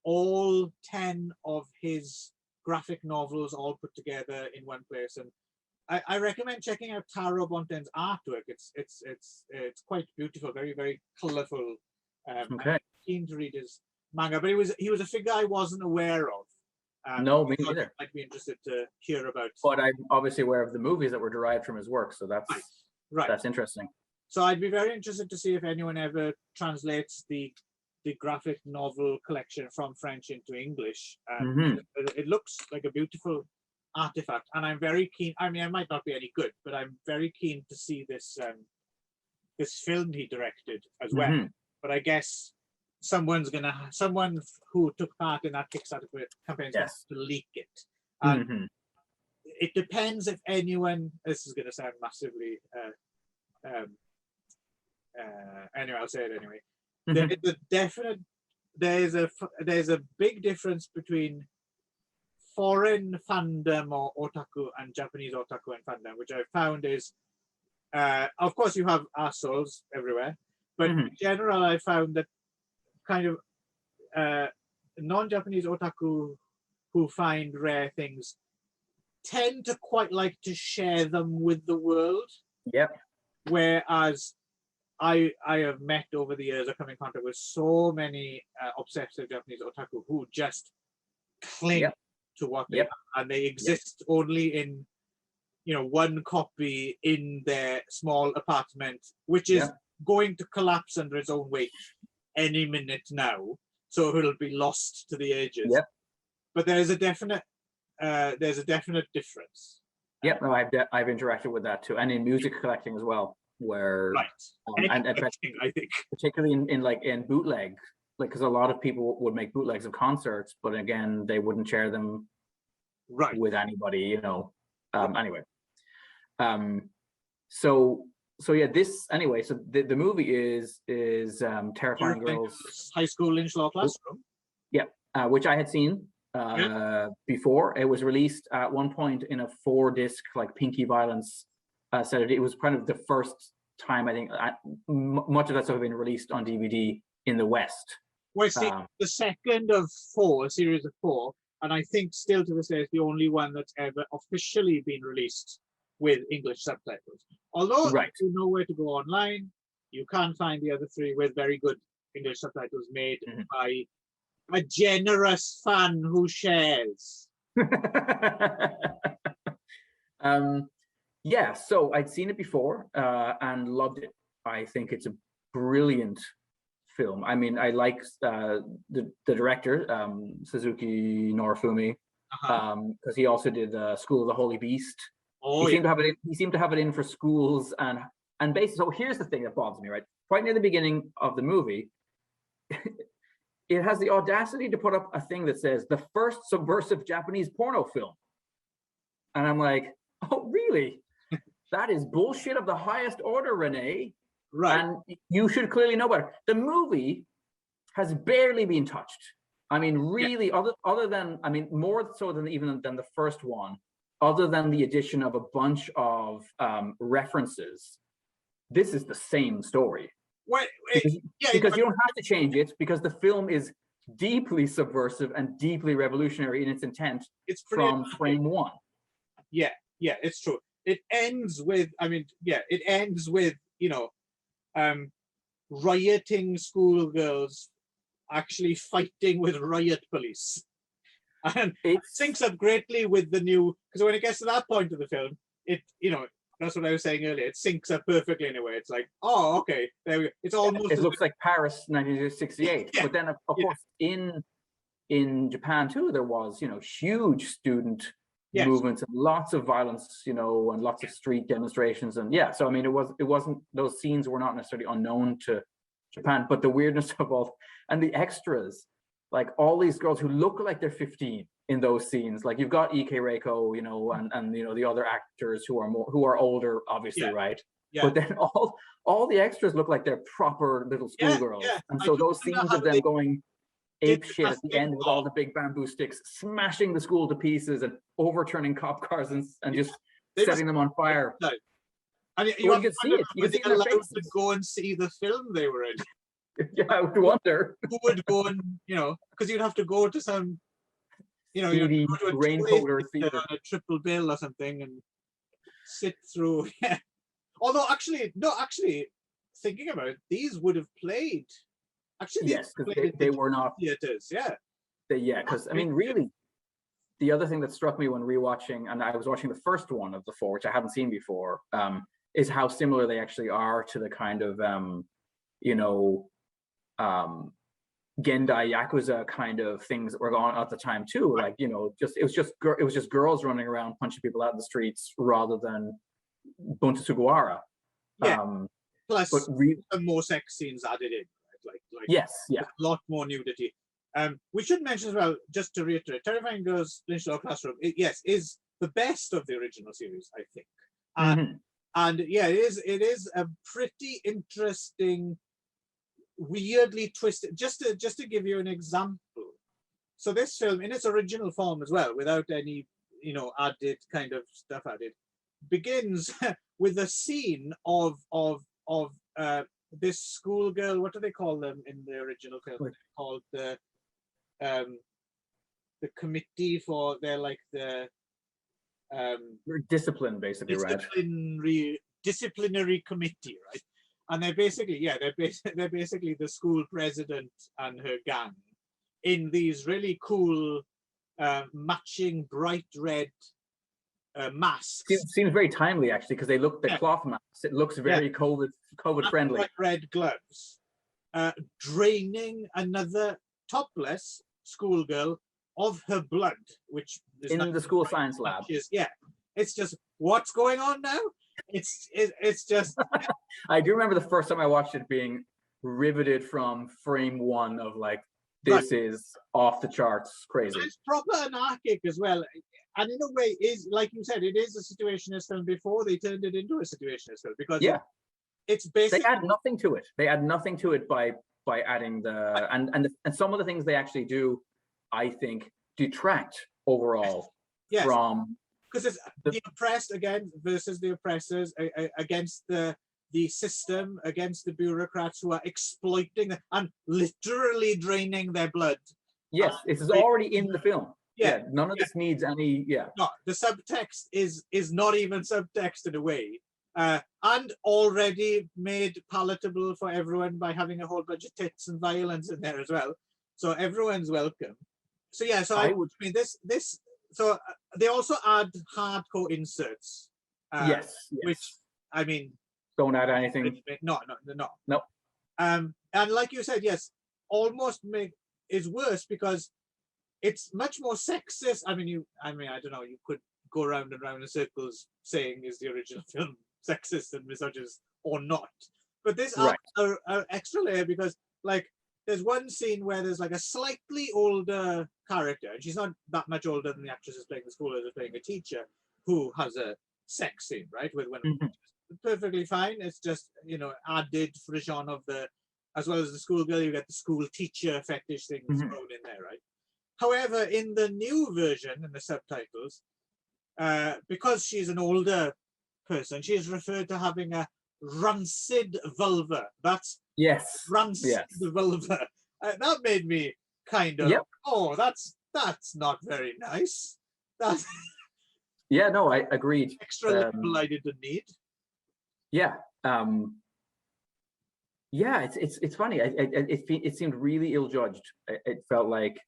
all 10 of his graphic novels all put together in one place. And I recommend checking out Taro Bonten's artwork. It's quite beautiful, very, very colorful. Okay. I'm keen to read his manga, but he was a figure I wasn't aware of. No, me neither. I'd be interested to hear about. But I'm obviously aware of the movies that were derived from his work, so that's right. That's interesting. So I'd be very interested to see if anyone ever translates the graphic novel collection from French into English. It looks like a beautiful artifact, and I'm very keen. I mean, I might not be any good, but I'm very keen to see this this film he directed as well. But I guess someone who took part in that Kickstarter campaign has to leak it. And it depends if anyone. This is going to sound massively. Anyway, I'll say it anyway. There's a big difference between foreign fandom or otaku and Japanese otaku and fandom, which I found is, of course, you have assholes everywhere, but in general, I found that kind of non-Japanese otaku who find rare things tend to quite like to share them with the world. Yep. Whereas I have met over the years, I've come in contact with so many obsessive Japanese otaku who just cling to what they have, and they exist only in, one copy in their small apartment, which is going to collapse under its own weight any minute now, so it'll be lost to the ages. Yep. But there's a definite difference. Yep, no, I've interacted with that too, and in music collecting as well, where and I think particularly in bootleg, because a lot of people would make bootlegs of concerts, but again, they wouldn't share them with anybody, Anyway, so yeah, this anyway. So the movie is Terrifying Girls High School Lynch Law Classroom. Yeah, which I had seen before. It was released at one point in a 4-disc Pinky Violence set. It was kind of the first time, I think, much of that stuff had been released on DVD in the West. Well, it's the second of 4, a series of 4, and I think still to this day it's the only one that's ever officially been released with English subtitles. Although if you know where to go online, you can find the other 3 with very good English subtitles made by a generous fan who shares. Yeah, so I'd seen it before and loved it. I think it's a brilliant film. I mean, I like the director, Suzuki Norifumi, because he also did School of the Holy Beast. He seemed to have it in for schools and basically. So here's the thing that bothers me, right? Right near the beginning of the movie, it has the audacity to put up a thing that says the first subversive Japanese porno film, and I'm like, oh really? That is bullshit of the highest order, Renee. Right. And you should clearly know better. The movie has barely been touched. I mean, really, other than, I mean, more so than even than the first one, other than the addition of a bunch of references, this is the same story. Because you don't have to change it, because the film is deeply subversive and deeply revolutionary in its intent from frame 1. Yeah, it's true. It ends with, rioting schoolgirls actually fighting with riot police. And it syncs up greatly with the new, because when it gets to that point of the film, that's what I was saying earlier. It syncs up perfectly in a way. It's like, oh, okay, there we go. It's almost It as looks like Paris 1968. Yeah, But then of yeah. course in Japan too, there was, huge student Yes. movements and lots of violence, and lots of street demonstrations. And yeah, so I mean, it wasn't, those scenes were not necessarily unknown to Japan, but the weirdness of all, and the extras, like all these girls who look like they're 15 in those scenes. Like you've got Ike Reiko, and the other actors who are older, obviously, Yeah. right? Yeah. But then all the extras look like they're proper little schoolgirls. Yeah. And I so do those wonder scenes how of them they going did ape shit at the end with all the big bamboo sticks, smashing the school to pieces and overturning cop cars and just setting them on fire. And Well, you have could to see wonder, it. You were could see they it in their allowed to faces. go and see the film they were in? Yeah, I would wonder. Who would go and, because you'd have to go to some, you'd Seedy, go to a rain-coated theater theater. on a triple bill or something and sit through. Yeah. Although actually, thinking about it, these would have played. Actually, Yes, because they were not theaters. Yeah. because I mean, really, the other thing that struck me when rewatching, and I was watching the first one of the four, which I hadn't seen before, is how similar they actually are to the kind of Gendai Yakuza kind of things that were going on at the time too. Like, it was just girls running around punching people out in the streets rather than Bunta Sugawara. Yeah. Plus, but more sex scenes added in, right? Like yes, yeah, a lot more nudity. We should mention as well, just to reiterate, Terrifying Girls Lynched Law Classroom, is the best of the original series, I think. And yeah, it is a pretty interesting, weirdly twisted. Just to give you an example, so this film, in its original form as well, without any added kind of stuff added, begins with a scene of this schoolgirl. What do they call them in the original film? They're called the committee for the discipline, basically, disciplinary committee, right? And they're basically they're basically the school president and her gang in these really cool matching bright red masks. Seems very timely, actually, because they look the cloth masks. It looks very COVID friendly. Bright red gloves, draining another topless schoolgirl of her blood, which is in the school science lab. It's just, what's going on now? It's just. I do remember the first time I watched it being riveted from frame one of like, this is off the charts crazy. It's proper anarchic as well, and in a way is, like you said, it is a situationist film before they turned it into a situationist film, because it's basically, they add nothing to it. They add nothing to it by adding the and some of the things they actually do, I think, detract overall from, because it's the oppressed again versus the oppressors, against the system, against the bureaucrats who are exploiting and literally draining their blood. Yes, this is already in the film. None of this needs any. No, the subtext is not even subtext in a way, and already made palatable for everyone by having a whole bunch of tits and violence in there as well. So everyone's welcome. So yeah, so I mean this. So they also add hardcore inserts. Which, I mean, don't add anything. No. And like you said, yes, almost is worse because it's much more sexist. I mean, I don't know. You could go round and round in circles saying, is the original film sexist and misogynist or not? But this adds an extra layer because, like, there's one scene where there's like a slightly older character, and she's not that much older than the actress who's playing the school, who's playing a teacher, who has a sex scene, right, with one of the teachers. Perfectly fine. It's just, added frisson of the, as well as the schoolgirl, you get the school teacher fetish thing thrown in there, right? However, in the new version, in the subtitles, because she's an older person, she is referred to having a rancid vulva. That's rancid vulva. That made me kind of, oh, that's not very nice. That's no, I agreed. Extra level I didn't need. It's funny. It seemed really ill-judged. It felt like.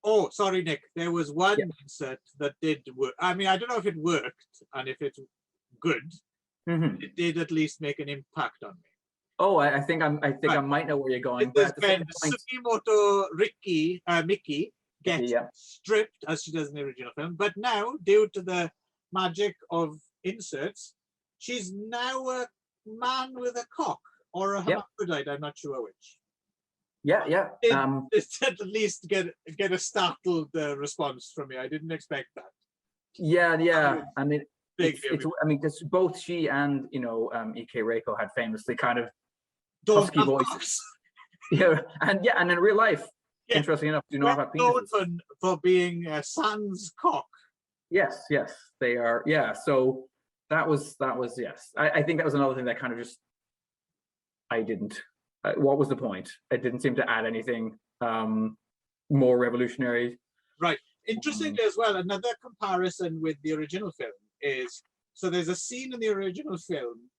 Oh, sorry, Nick. There was one insert that did work. I mean, I don't know if it worked and if it's good, it did at least make an impact on me. Oh, I think I might know where you're going. But at the same point, Sugimoto Miki gets stripped as she does in the original film, but now, due to the magic of inserts, she's now a man with a cock or a hermaphrodite. I'm not sure which. Yeah. It at least get a startled response from me. I didn't expect that. Yeah. I mean, because both she and Ike Reiko had famously kind of husky voices. and in real life, interesting enough, do not have penises. Known for being sans cock. Yes, they are. Yeah, so that was yes. I think that was another thing that kind of just I didn't. What was the point? It didn't seem to add anything more revolutionary. Right. Interestingly as well, another comparison with the original film is, so there's a scene in the original film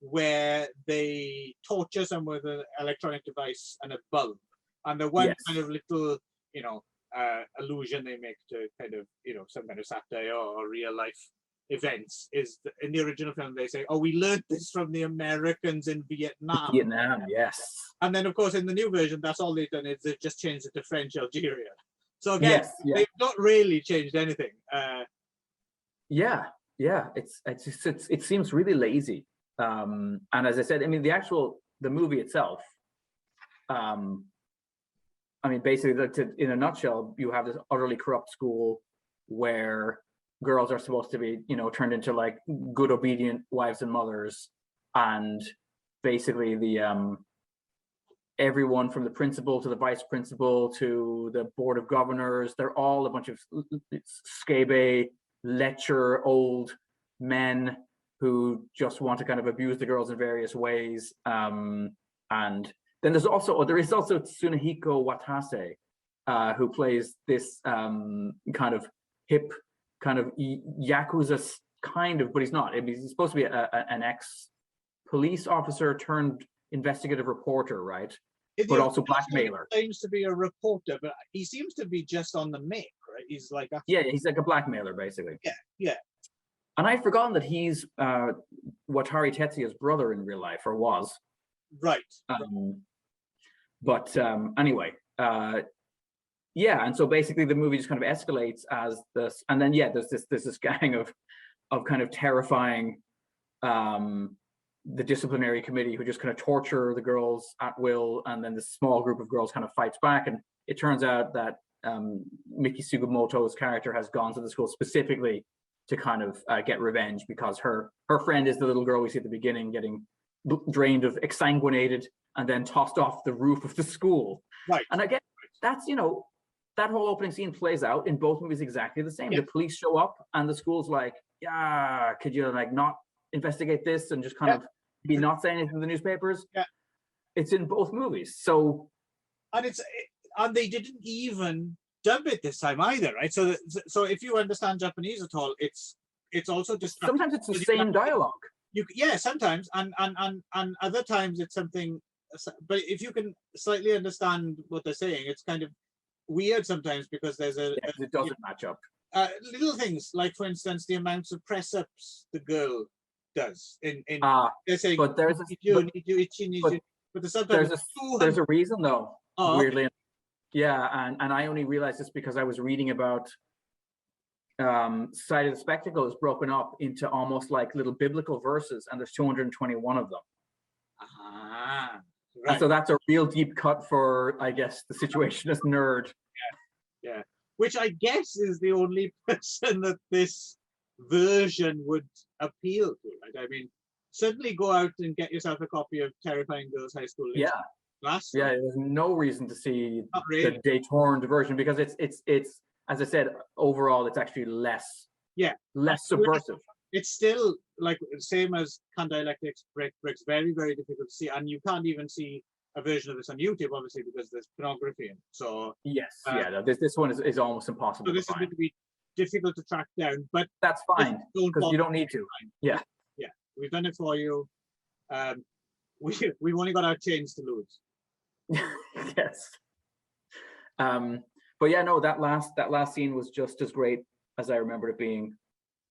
where they torture someone with an electronic device and a bulb. And the one kind of little, allusion they make to kind of, some kind of satire or real life events is in the original film, they say, oh, we learned this from the Americans in Vietnam. Yes. And then, of course, in the new version, that's all they've done is they've just changed it to French Algeria. So again, they've not really changed anything. It seems really lazy. And as I said, I mean, the movie itself, I mean, basically, in a nutshell, you have this utterly corrupt school where girls are supposed to be, turned into like good, obedient wives and mothers, and basically everyone from the principal to the vice principal to the board of governors, they're all a bunch of scabe, lecher, old men who just want to kind of abuse the girls in various ways. And then there is also Tsunehiko Watase, who plays this kind of hip, kind of Yakuza kind of, but he's not. I mean, he's supposed to be an ex-police officer turned investigative reporter, right? But also blackmailer. He claims to be a reporter, but he seems to be just on the make, right? He's like he's like a blackmailer, basically. Yeah. And I'd forgotten that he's Watari Tetsuya's brother in real life, or was. Right. Anyway, and so basically the movie just kind of escalates as this, and then there's this gang of kind of terrifying the disciplinary committee who just kind of torture the girls at will, and then this small group of girls kind of fights back, and it turns out that Miki Sugimoto's character has gone to the school specifically to kind of get revenge, because her friend is the little girl we see at the beginning getting drained of exsanguinated and then tossed off the roof of the school. Right. And again, that's, that whole opening scene plays out in both movies exactly the same. The police show up and the school's like, could you like not investigate this and just kind of be not saying anything in the newspapers? Yeah. It's in both movies. So. And they didn't even dub it this time either, right? So if you understand Japanese at all, it's also just sometimes it's the same dialogue. Sometimes, and other times it's something. But if you can slightly understand what they're saying, it's kind of weird sometimes, because there's it doesn't match up. Little things like, for instance, the amounts of press-ups the girl does in they're saying, but there's a reason though. Weirdly. And I only realized this because I was reading about Sight of the Spectacle is broken up into almost like little biblical verses, and there's 221 of them. Right. And so that's a real deep cut for, I guess, the Situationist nerd. Yeah. Which I guess is the only person that this version would appeal to. Right? I mean, certainly go out and get yourself a copy of Terrifying Girls High School. There's no reason to see the detorned version, because it's as I said, overall it's actually less subversive. It's still like same as Dialectics, Bricks, very, very difficult to see, and you can't even see a version of this on YouTube, obviously, because there's pornography in it. So this one is almost impossible. So this is going to be difficult to track down, but that's fine, because you don't need to. Yeah, we've done it for you. We've only got our chains to lose. Yes. But that last scene was just as great as I remembered it being.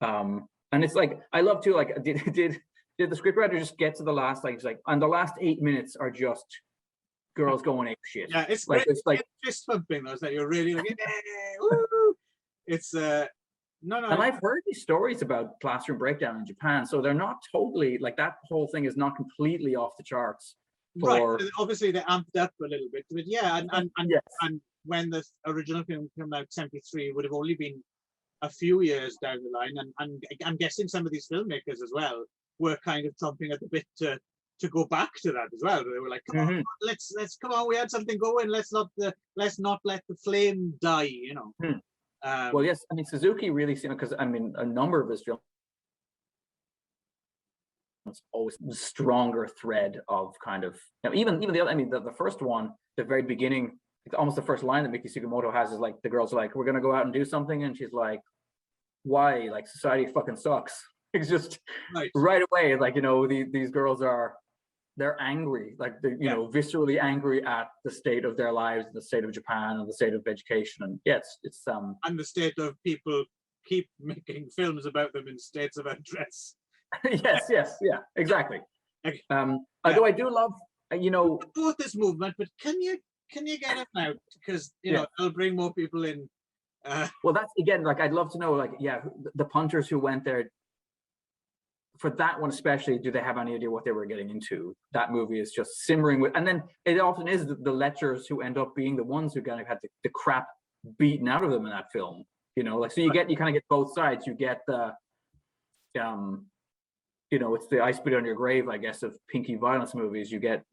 And it's like, I love too, like, did did the scriptwriter just get to the last, like, it's like, and the last 8 minutes are just girls going ape shit. Yeah, it's like, great. it's like Fist pumping. Though, that you're really like, woo! It's no. And I've heard these stories about classroom breakdown in Japan, so they're not totally, like, that whole thing is not completely off the charts. Right. Obviously, they amped up a little bit, but yeah, Yes. and when the original film came out, 73, would have only been a few years down the line, and I'm guessing some of these filmmakers as well were kind of chomping at the bit to go back to that as well. They were like, come on, let's come on, we had something going. Let's not let the flame die, you know. Well, yes, I mean, Suzuki really seemed, because I mean, a number of his films always the stronger thread of kind of, you know, even the other, I mean, the first one, the very beginning, almost the first line that Miki Sugimoto has is like, the girls are like, we're gonna go out and do something, and she's like, why? Like, society fucking sucks. It's just right away, like, you know, these girls they're angry, like, they're, you know, viscerally angry at the state of their lives, the state of Japan, and the state of education, and it's and the state of people keep making films about them in states of undress. yes, yeah, exactly. Although I do love, you know, support this movement, but can you get it out, because you know it'll bring more people in. Well, that's, again, like, I'd love to know, like, the punters who went there for that one especially, do they have any idea what they were getting into? That movie is just simmering with, and then it often is the lecturers who end up being the ones who kind of had the crap beaten out of them in that film, you know, like, so you kind of get both sides. You get the you know, it's the I Spit on Your Grave, I guess, of pinky violence movies. You get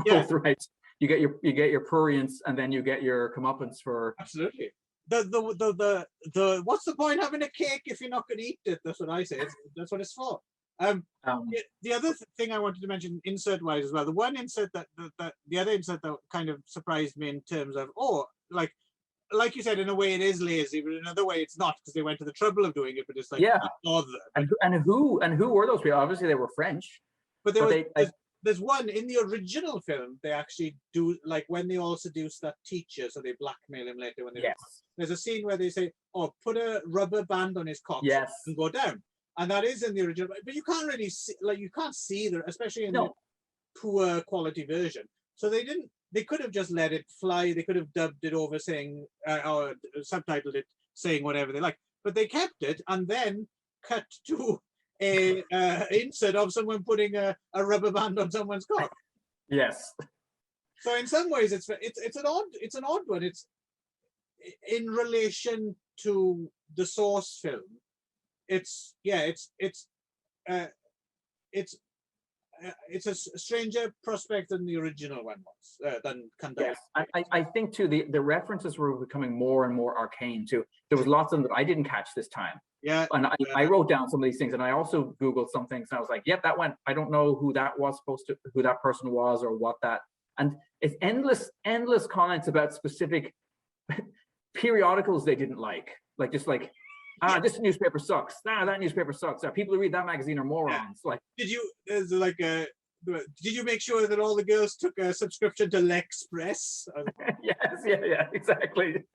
both, right? You get your prurients, and then you get your comeuppance for absolutely. The what's the point having a cake if you're not going to eat it? That's what I say. That's what it's for. The other thing I wanted to mention, insert wise as well, the one insert the other insert that kind of surprised me in terms of, like you said, in a way it is lazy, but in another way it's not, because they went to the trouble of doing it, but it's like, and who were those people? Obviously they were French, but there's one in the original film. They actually do, like, when they all seduce that teacher, so they blackmail him later when they there's a scene where they say, oh, put a rubber band on his cock and go down. And that is in the original, but you can't really see, like, you can't see there, especially in the poor quality version. So they could have just let it fly. They could have dubbed it over saying, or subtitled it saying whatever they like, but they kept it and then cut to a insert of someone putting a rubber band on someone's cock. Yes. So in some ways it's an odd one. It's in relation to the source film. It's a stranger prospect than the original one was, than Kandai. Yes, I think too, the references were becoming more and more arcane too. There was lots of them that I didn't catch this time. Yeah. And I wrote down some of these things, and I also Googled some things, and I was like, yep, that went, I don't know who that was who that person was, or what that, and it's endless comments about specific periodicals they didn't like just like, this newspaper sucks. That newspaper sucks. People who read that magazine are morons. Like, did you make sure that all the girls took a subscription to L'Express? Yes, yeah, exactly.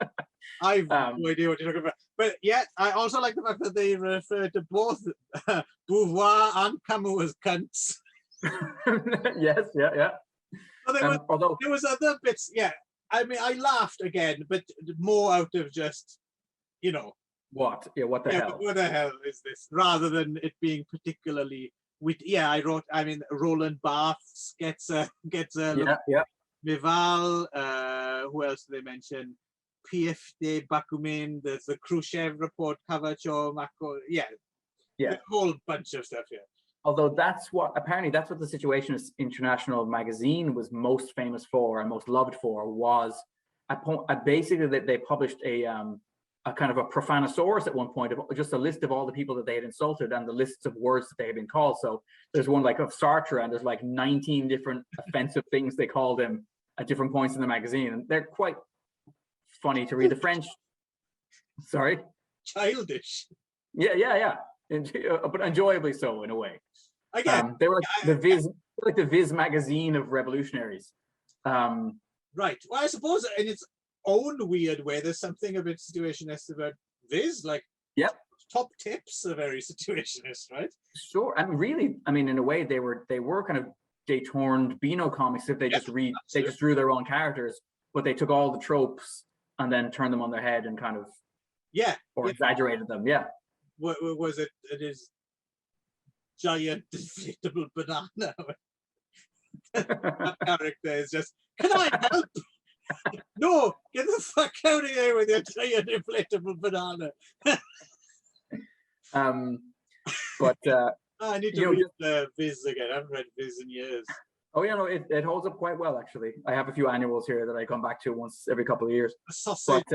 I've no idea what you're talking about. But yeah, I also like the fact that they refer to both Beauvoir and Camus as cunts. Yes, yeah. Although there was other bits, I mean, I laughed again, but more out of just, you know, what the hell? What the hell is this? Rather than it being particularly witty. Yeah, I wrote. I mean, Roland Barthes gets a Mival. Who else do they mention? P.F. de Bakumin. There's the Khrushchev report, Kavacho, Mako. Yeah, a whole bunch of stuff here. Although apparently that's what the Situationist International magazine was most famous for and most loved for, was basically that they published a kind of a profanosaurus at one point, of just a list of all the people that they had insulted and the lists of words that they had been called. So there's one like of Sartre, and there's like 19 different offensive things they called him at different points in the magazine, and they're quite funny to read. The French, sorry, childish. Yeah, but enjoyably so in a way. Again, they were like the Viz magazine of revolutionaries. Right. Well, I suppose in its own weird way, there's something a bit situationist about Viz. Like, top tips are very situationist, right? Sure. And really, I mean, in a way, they were kind of detorned Beano comics if they just drew their own characters, but they took all the tropes and then turned them on their head and kind of exaggerated them. Yeah. Was it is giant inflatable banana? That character is just, can I help? No, get the fuck out of here with your giant inflatable banana. But I need to read Viz again. I haven't read Viz in years. Oh yeah, no, it holds up quite well actually. I have a few annuals here that I come back to once every couple of years. A sausage.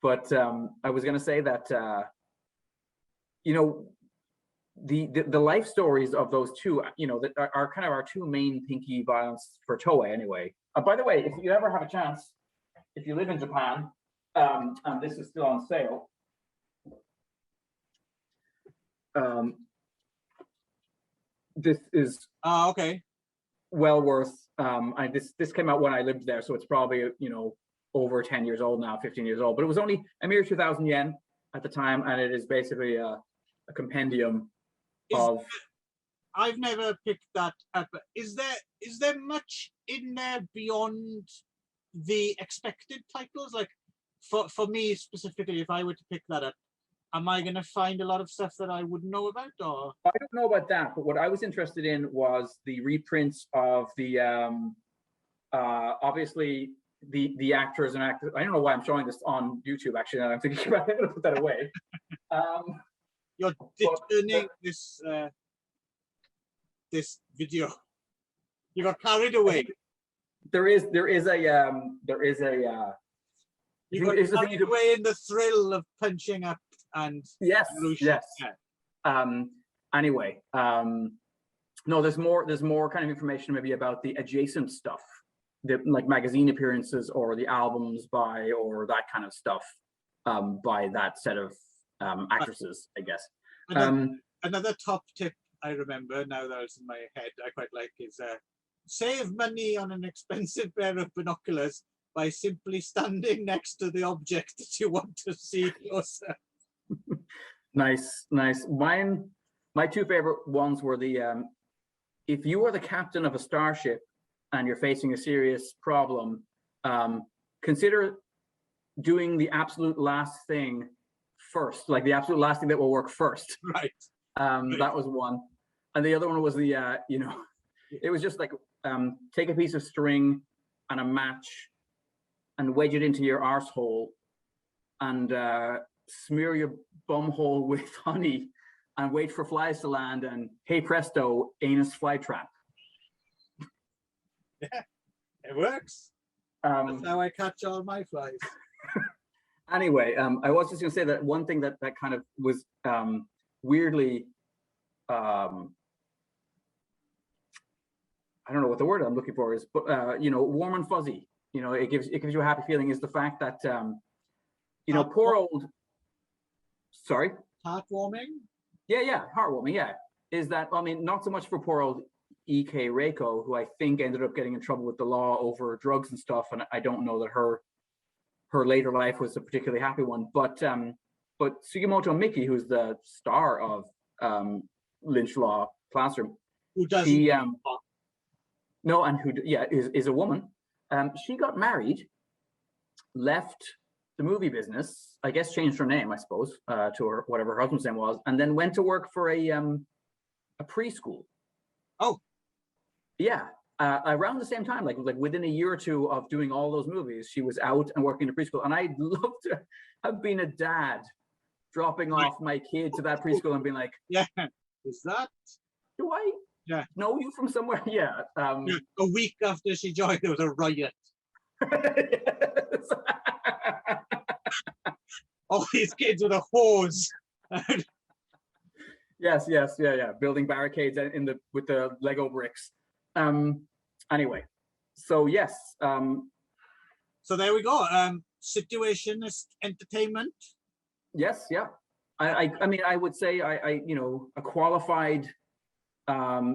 But I was going to say that you know, the life stories of those two, you know, that are kind of our two main pinky violence for Toei anyway. By the way, if you ever have a chance, if you live in Japan, and this is still on sale, this is okay, well worth. This came out when I lived there, so it's probably, you know, over 10 years old now, 15 years old. But it was only a mere 2,000 yen at the time, and it is basically a compendium of. I've never picked that up. Is there much in there beyond the expected titles? Like for me specifically, if I were to pick that up, am I going to find a lot of stuff that I wouldn't know about? Or I don't know about that, but what I was interested in was the reprints of the obviously the actors and actors. I don't know why I'm showing this on YouTube actually, and I'm thinking about it. I'm going to put that away. You're determining this video. You got carried away. There is a you got carried away in the thrill of punching up and yes. Anyway, no, there's more kind of information maybe about the adjacent stuff, like magazine appearances or the albums by or that kind of stuff by that set of actresses, I guess. Another top tip I remember now that it's in my head, I quite like, is save money on an expensive pair of binoculars by simply standing next to the object that you want to see closer. Nice. My two favorite ones were the if you are the captain of a starship and you're facing a serious problem, consider doing the absolute last thing first, like the absolute last thing that will work first. Right. That was one. And the other one was the, you know, it was just like, take a piece of string and a match and wedge it into your arsehole and smear your bum hole with honey and wait for flies to land and hey presto, anus flytrap. Yeah, it works. That's how I catch all my flies. Anyway, I was just going to say that one thing that kind of was weirdly, I don't know what the word I'm looking for is, but you know, warm and fuzzy. You know, it gives you a happy feeling. Is the fact that you know, poor old. Sorry. Heartwarming. Yeah, heartwarming. Yeah, is that, I mean, not so much for poor old E.K. Reiko, who I think ended up getting in trouble with the law over drugs and stuff, and I don't know that her later life was a particularly happy one. But Sugimoto Miki, who's the star of Lynch Law Classroom, who doesn't no, and who is a woman. She got married, left the movie business, I guess changed her name, I suppose, to her whatever her husband's name was, and then went to work for a preschool. Oh, yeah. Around the same time, like within a year or two of doing all those movies, she was out and working in a preschool. And I'd love to have been a dad dropping off my kid to that preschool and being like, yeah, is that? Do I know you from somewhere? Yeah. A week after she joined, there was a riot. All these kids with a hose. Yes, yeah. Building barricades with the Lego bricks. Anyway, so yes. So there we go. Situationist entertainment. Yes, yeah. I mean, I would say I you know, a qualified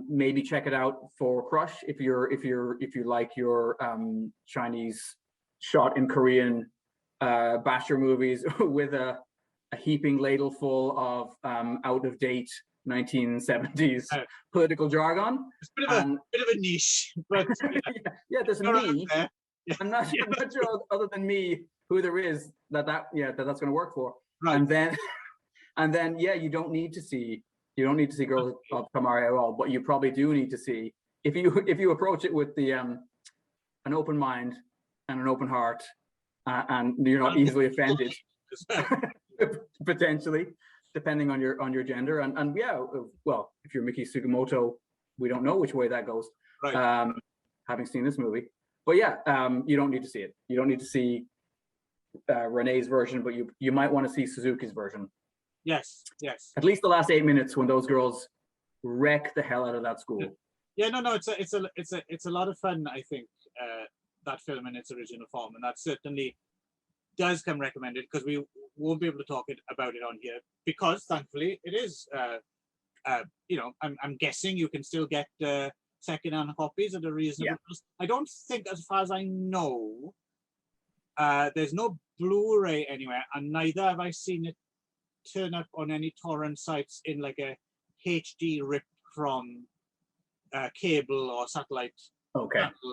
maybe check it out for Crush if you like your Chinese shot in Korean basher movies with a heaping ladle full of out-of-date 1970s political jargon. It's a bit of a niche, but yeah, there's me. Yeah. I'm not sure other than me who there is that's going to work for. Right. And then yeah, you don't need to see Girls of Kamare at all, but you probably do need to see, if you approach it with the an open mind and an open heart, and you're not easily offended, potentially, depending on your gender, and yeah, well, if you're Miki Sugimoto, we don't know which way that goes, right. Having seen this movie. But yeah, you don't need to see it. You don't need to see Renee's version, but you might want to see Suzuki's version. Yes. At least the last 8 minutes when those girls wreck the hell out of that school. Yeah, no, it's a lot of fun. I think that film in its original form, and that certainly does come recommended, because we won't be able to talk about it on here, because thankfully it is. You know, I'm guessing you can still get second-hand copies at a reasonable price. I don't think, as far as I know, there's no Blu-ray anywhere, and neither have I seen it turn up on any torrent sites in like a HD rip from cable or satellite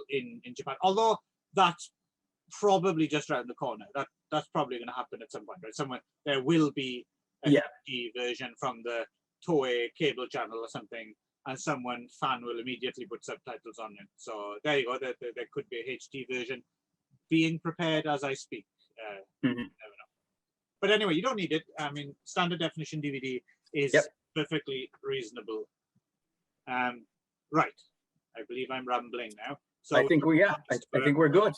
in Japan. Although that's probably just around the corner. That's probably going to happen at some point, right? Somewhere there will be a HD version from the Toei cable channel or something, and fan will immediately put subtitles on it. So there you go. There could be a HD version being prepared as I speak. Never know. But anyway, you don't need it. I mean, standard definition DVD is perfectly reasonable. Right. I believe I'm rambling now. So I think we're good.